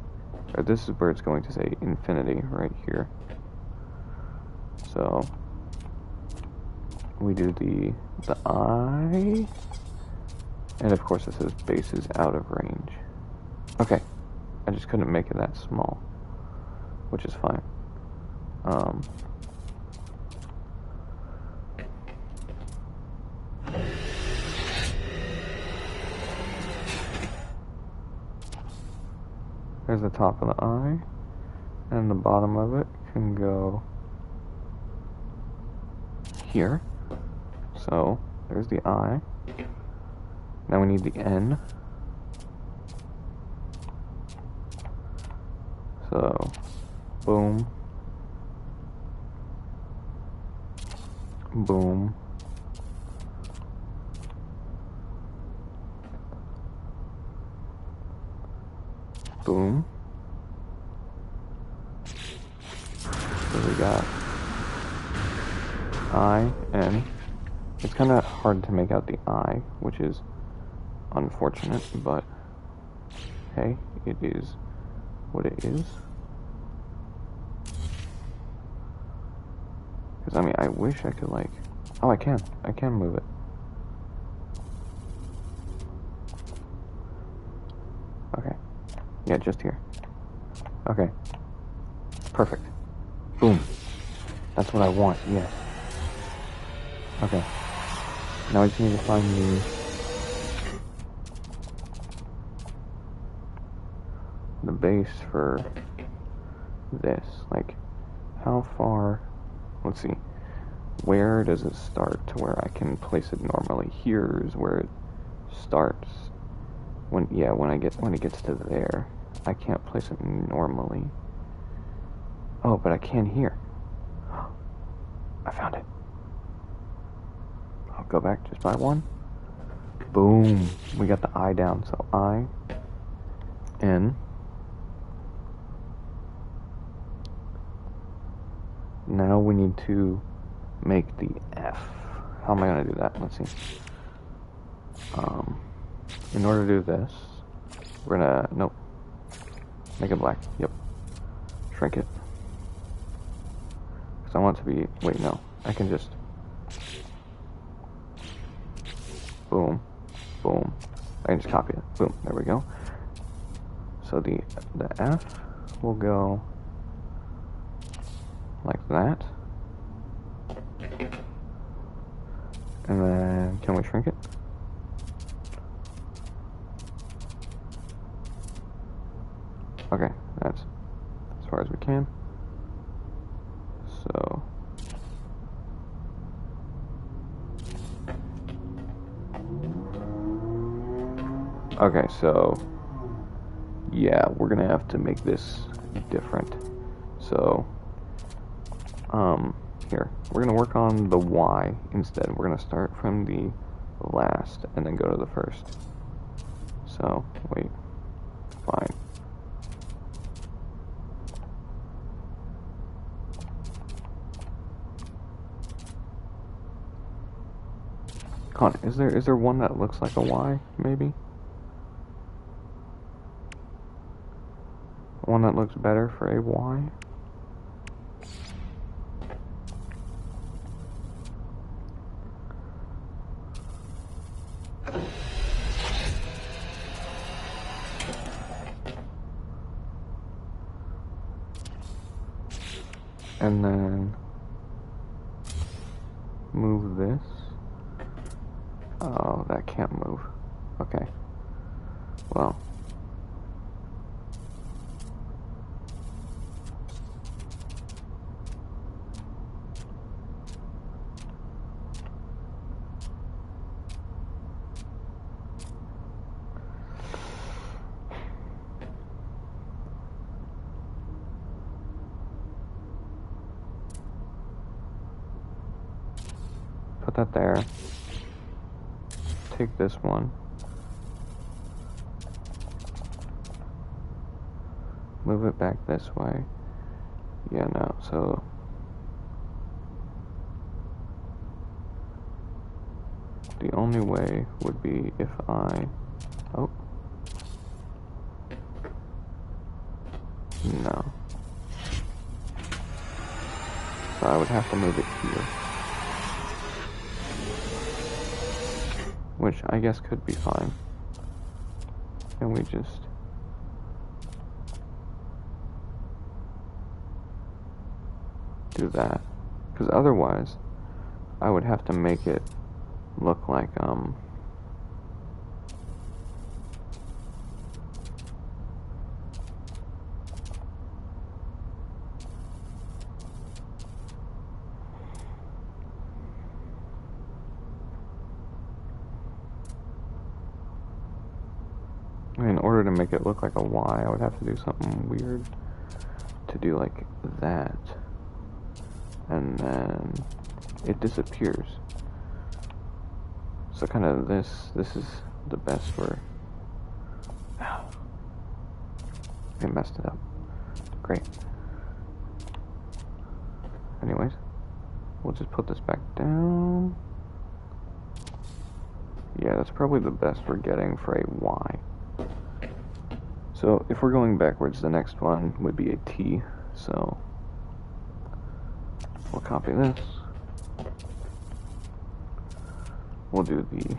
or this is where it's going to say infinity right here. So we do the I, and of course it says base is out of range. Okay, I just couldn't make it that small, which is fine. There's the top of the eye, and the bottom of it can go here. So there's the eye. Now we need the N. So boom, boom, boom. So we got I, N. It's kind of hard to make out the I, which is unfortunate, but hey, it is what it is. Because, I mean, I wish I could, like... Oh, I can move it. Okay. Yeah, just here. Okay. Perfect. Boom. That's what I want, yes. Okay. Now I just need to find the base for this? Like, how far? Let's see. Where does it start to where I can place it normally? Here's where it starts. When it gets to there, I can't place it normally. Oh, but I can here. I found it. I'll go back just by one. Boom. We got the I down. So I, N. Now we need to make the F. How am I going to do that? Let's see. In order to do this, we're going to, nope. Make it black. Yep. Shrink it. Because I want it to be, wait, no. I can just, boom, boom. I can just copy it. Boom, there we go. So the F will go like that. And then, can we shrink it? Okay, that's as far as we can. So, okay, so, yeah, we're gonna have to make this different. So, here, we're gonna work on the Y instead. We're gonna start from the last and then go to the first. So, wait, fine. Con, is there one that looks like a Y, maybe? One that looks better for a Y? And then move this. Oh, that can't move. Okay. Well. Put that there. Take this one. Move it back this way. Yeah, no, so the only way would be if I, oh, no. So I would have to move it here. Which I guess could be fine. And we just do that. Because otherwise, I would have to make it look like, in order to make it look like a Y, I would have to do something weird to do like that. And then it disappears. So kind of this is the best for, it messed it up. Great. Anyways, we'll just put this back down. Yeah, that's probably the best we're getting for a Y. So if we're going backwards, the next one would be a T. So we'll copy this. We'll do the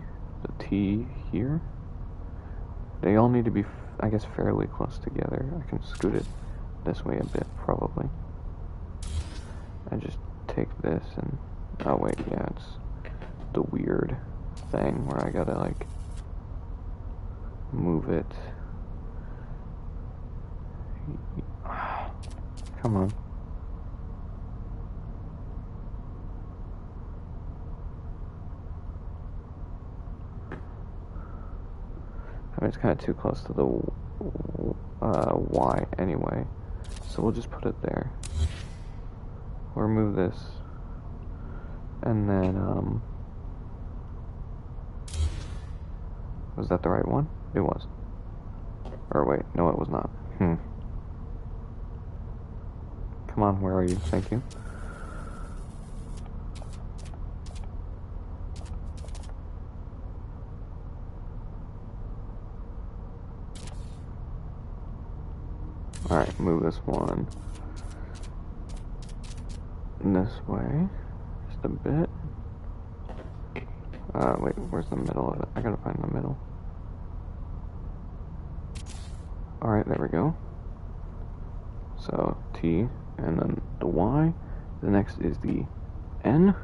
T here. They all need to be, I guess, fairly close together. I can scoot it this way a bit, probably. I just take this and, oh wait, yeah, it's the weird thing where I gotta, like, move it. Come on. I mean, it's kind of too close to the Y anyway, so we'll just put it there. We'll remove this, and then, was that the right one? It was. Or wait, no it was not. Come on, where are you? Thank you. Alright, move this one this way. Just a bit. Wait, where's the middle of it? I gotta find the middle. Alright, there we go. So, T, and then the Y. The next is the N.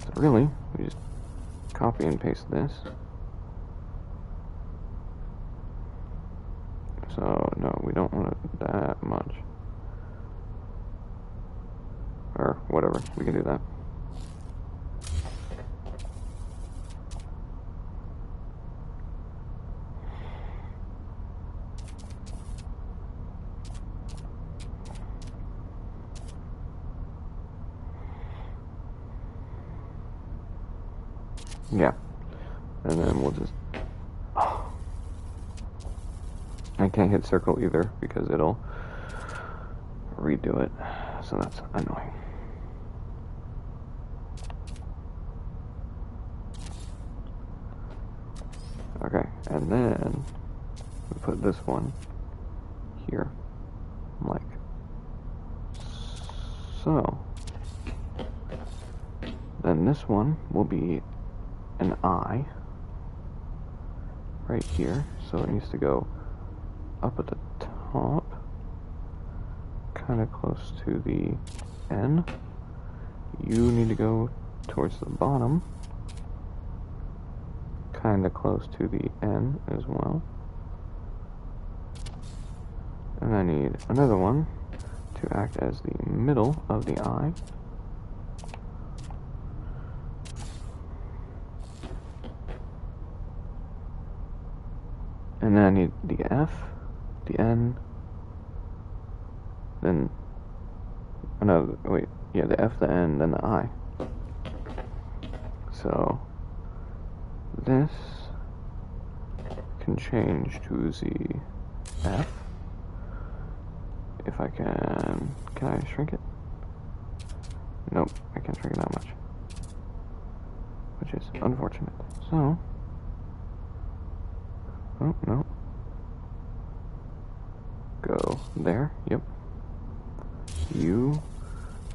So really, we just copy and paste this. So, no, we don't want it that much. Or whatever, we can do that. Yeah. And then we'll just... Oh. I can't hit circle either because it'll redo it. So that's annoying. Okay, and then we put this one here, like so. Then this one will be an I right here, so it needs to go up at the top, kind of close to the N. You need to go towards the bottom, kind of close to the N as well. And I need another one to act as the middle of the I. And then I need the F, the N, then, oh no, wait, yeah, the F, the N, then the I. So, this can change to the F. If I can I shrink it? Nope, I can't shrink it that much. Which is unfortunate. So, oh, no. Go there, yep. You,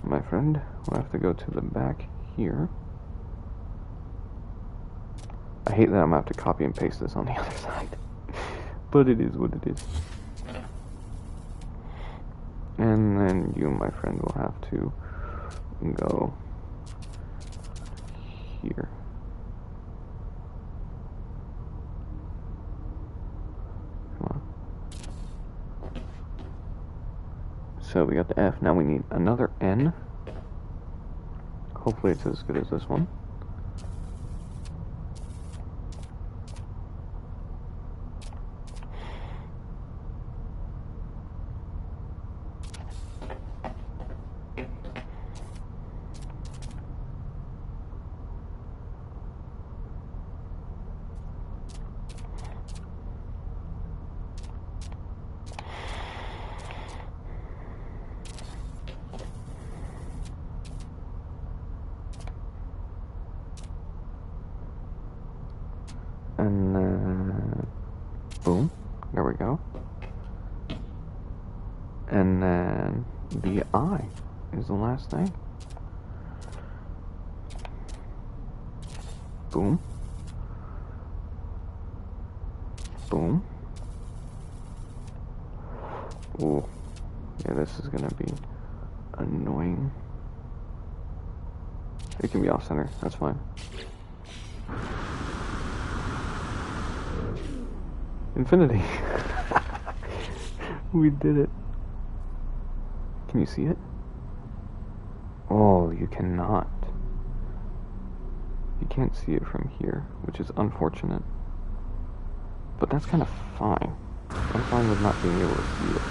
my friend, will have to go to the back here. I hate that I'm going to have to copy and paste this on the other side. But it is what it is. And then you, my friend, will have to go here. Come on. So we got the F. Now we need another N. Hopefully it's as good as this one. And then, boom, there we go. And then the I is the last thing. Boom. Boom. Ooh, yeah, this is gonna be annoying. It can be off center, that's fine. Infinity. We did it. Can you see it? Oh, you cannot. You can't see it from here, which is unfortunate. But that's kind of fine. I'm fine with not being able to see it.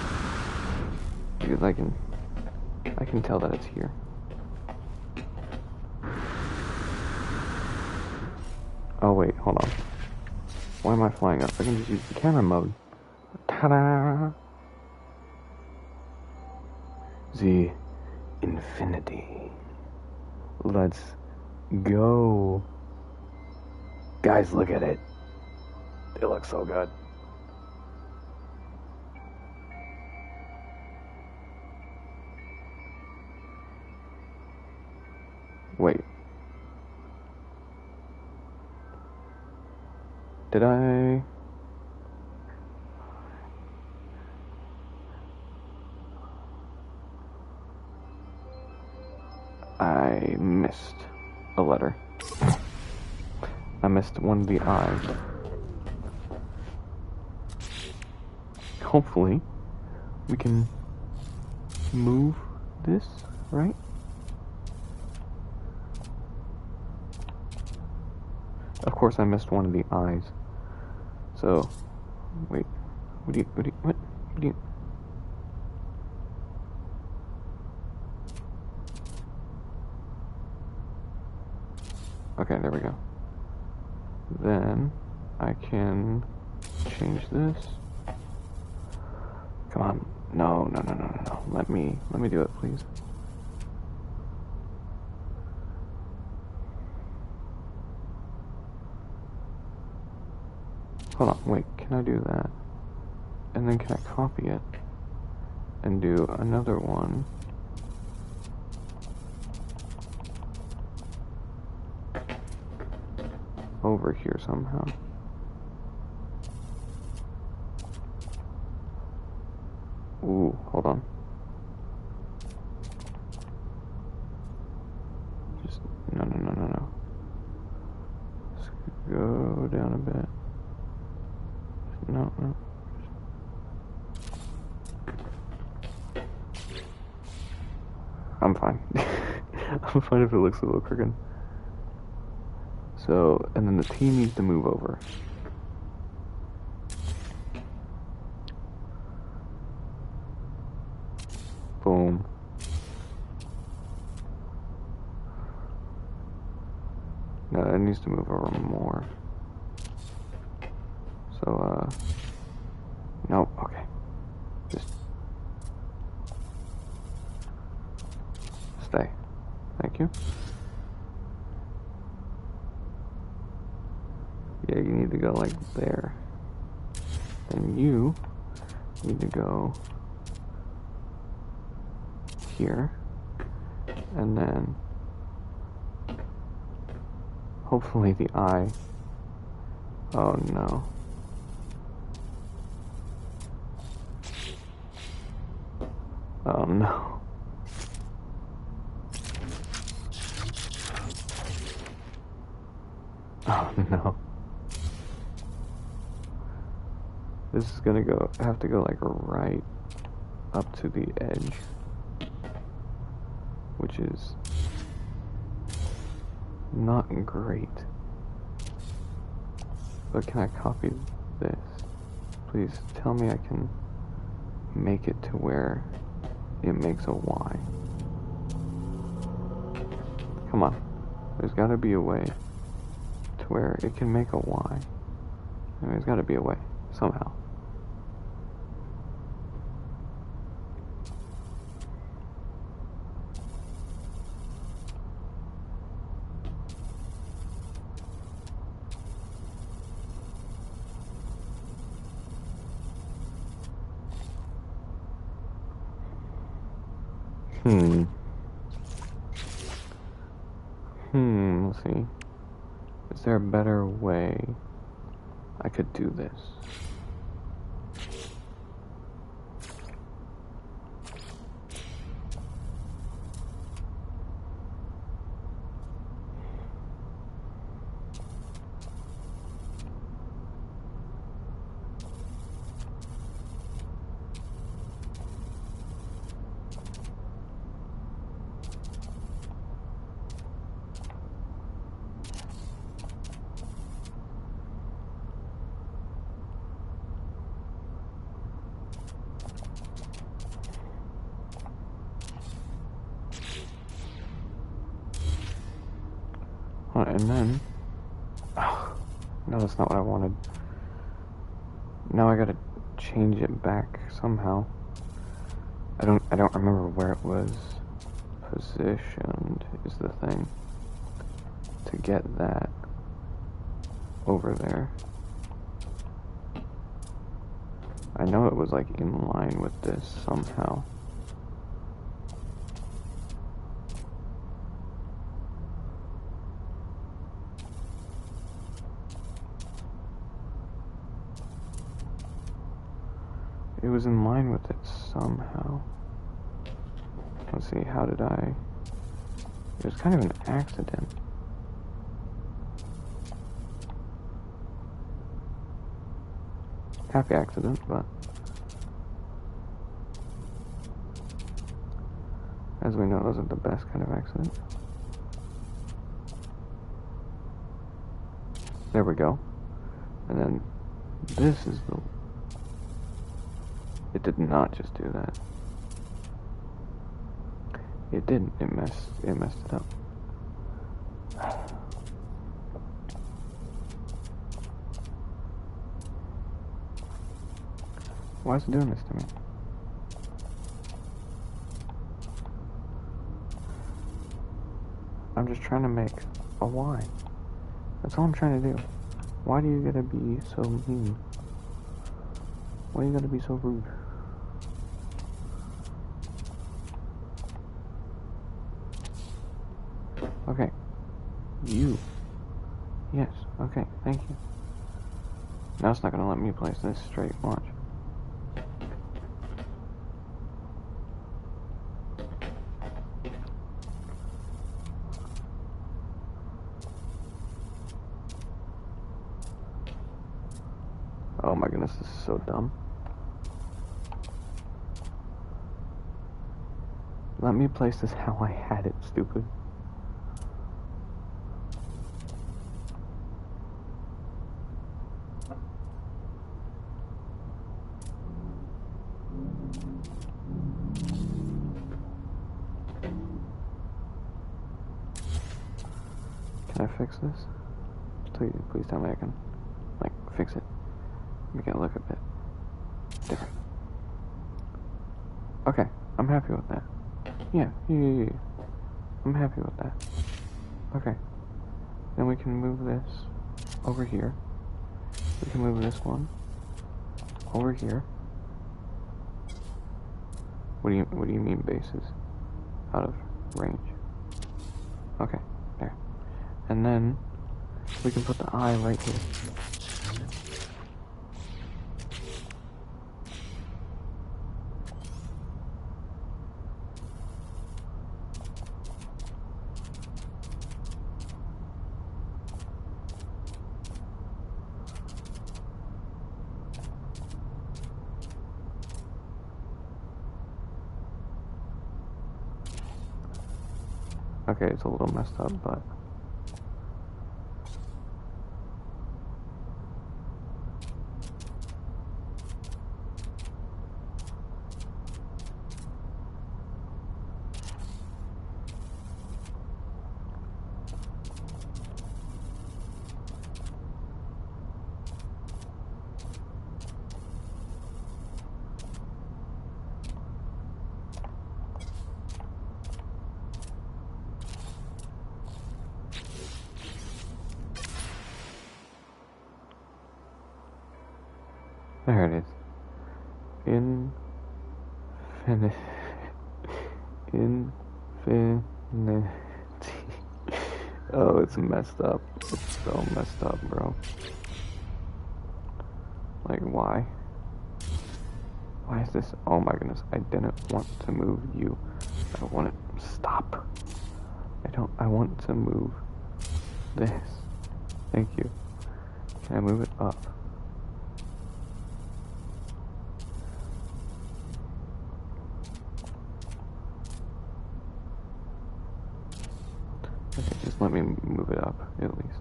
Because I can tell that it's here. Oh wait, hold on. Why am I flying up? I can just use the camera mode. Ta-da! The infinity. Let's go. Guys, look at it. It looks so good. Wait. Did I missed a letter. I missed one of the I's. Hopefully, we can move this, right? Of course, I missed one of the I's. So, wait. What do you? Okay, there we go. Then I can change this. Come on. No. Let me do it, please. Hold on, wait, can I do that? And then can I copy it and do another one? Over here somehow. Ooh, hold on. Just, no. Let's go down a bit. No. I'm fine. I'm fine if it looks a little crooked. So, and then the T needs to move over. Boom. No, it needs to move over more. So, nope, okay. Just stay. Thank you. Yeah, you need to go like there. And you need to go here. And then hopefully the eye. Oh no. Oh no. Oh no. This is gonna have to go like right up to the edge, which is not great. But can I copy this? Please tell me I can make it to where it makes a Y. Come on. There's gotta be a way to where it can make a Y. I mean, there's gotta be a way, somehow. Let's see. Is there a better way I could do this? And then... Oh, no, that's not what I wanted. Now I gotta change it back somehow. I don't remember where it was positioned, is the thing. To get that over there. I know it was like in line with this somehow. It was in line with it somehow. Let's see, how did I... It was kind of an accident. Happy accident, but... As we know, those are the best kind of accident. There we go. And then this is the... It did not just do that. It didn't. It messed it up. Why is it doing this to me? I'm just trying to make a Y. That's all I'm trying to do. Why do you gotta be so mean? Why you gotta be so rude? Okay. You. Yes. Okay. Thank you. Now it's not gonna let me place this straight. Watch. Oh my goodness, this is so dumb. Let me place this how I had it, stupid. Can I fix this? Please tell me I can, like, fix it. Make it look a bit different. Okay, I'm happy with that. Yeah. I'm happy with that. Okay. Then we can move this over here. We can move this one over here. What do you mean bases? Out of range. Okay, there. And then we can put the eye right here. Okay, it's a little messed up, but... There it is. Infinity. Oh, it's messed up. It's so messed up, bro. Like, why? Why is this? Oh my goodness, I didn't want to move you. I want it. Stop. I want to move this. Thank you. Can I move it up? Okay, just let me move it up, at least.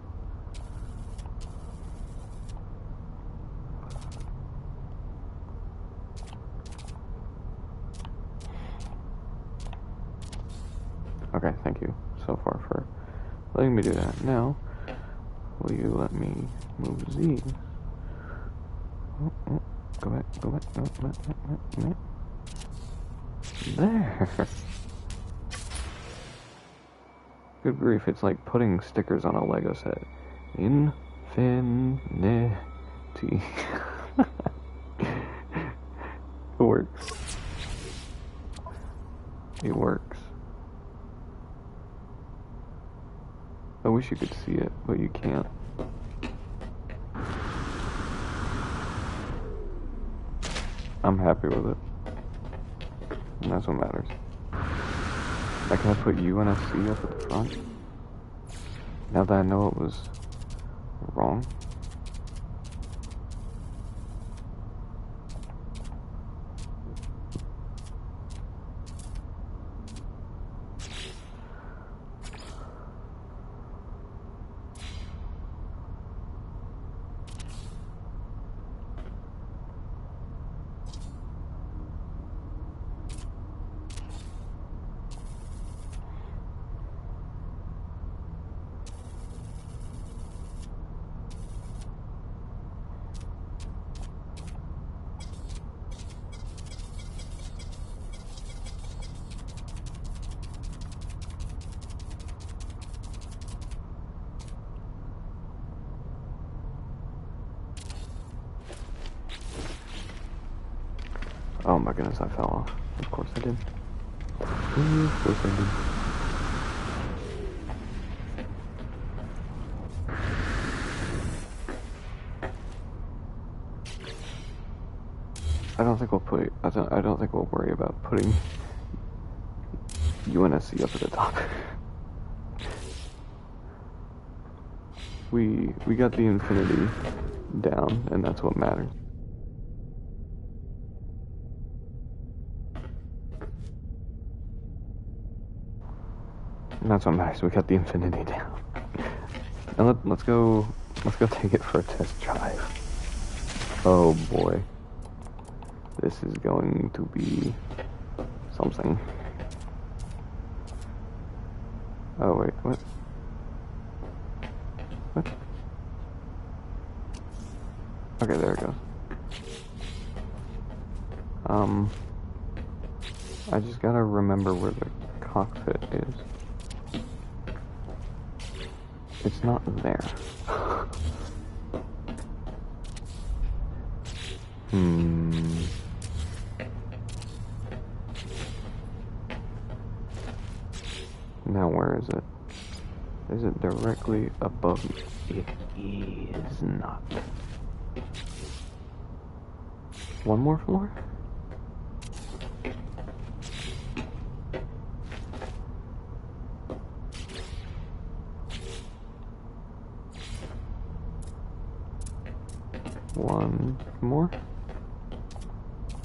Okay, thank you so far for letting me do that. Now, Will you let me move these? Oh, oh. Go back, go back, go back, go back. There. Good grief, it's like putting stickers on a Lego set. Infinity. It works. It works. I wish you could see it, but you can't. I'm happy with it. And that's what matters. I can put UNSC up at the front. Now that I know it was wrong. Oh my goodness, I fell off. Of course I did. Of course I did. I don't think we'll put. I don't think we'll worry about putting UNSC up at the top. we got the infinity down, and that's what matters. And that's what matters. We got the infinity down. Now let's go take it for a test drive. Oh boy. This is going to be something. Oh wait, what? What? Okay, there it goes. I just gotta remember where the cockpit is. It's not there. Now where is it? Is it directly above me? It is not. One more floor? One more?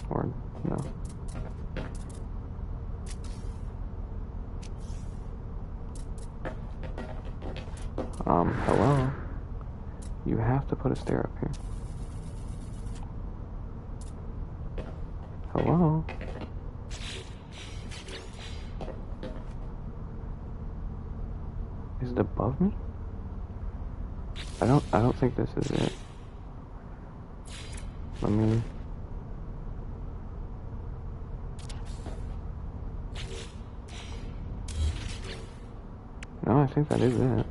Or no? Hello? You have to put a stair up here. Hello? Is it above me? I don't think this is it. Let me... No, I think that is it.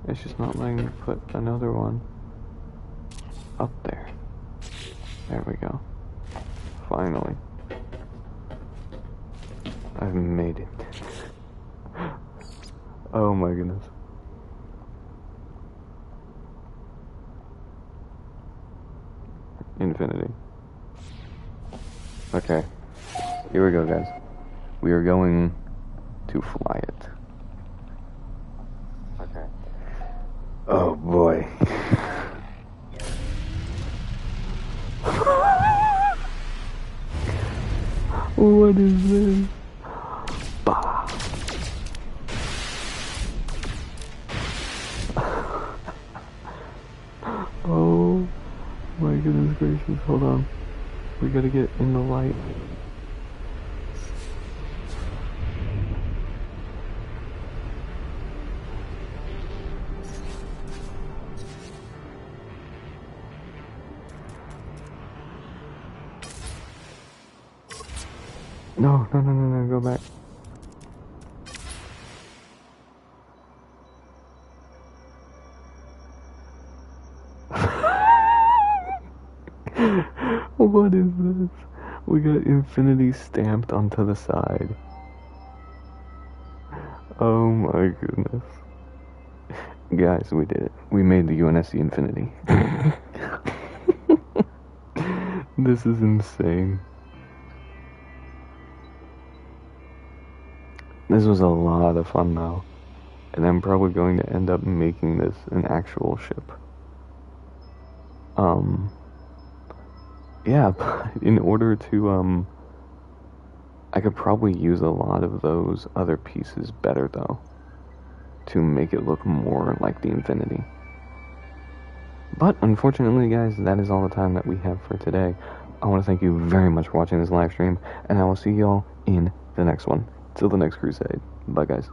It's just not letting me put another one up there. There we go. Finally. I've made it. Oh my goodness. Infinity. Okay. Here we go, guys. We are going to fly it. Okay. Oh boy. What is this? Bah. Oh my goodness gracious, hold on. We gotta get in the light. No, no, no, no, no, go back. What is this? We got infinity stamped onto the side. Oh my goodness. Guys, we did it. We made the UNSC Infinity. This is insane. This was a lot of fun though. And I'm probably going to end up making this an actual ship. Yeah, but in order to, I could probably use a lot of those other pieces better though, to make it look more like the Infinity. But unfortunately, guys, that is all the time that we have for today. I want to thank you very much for watching this live stream, and I will see y'all in the next one. Till the next crusade. Bye, guys.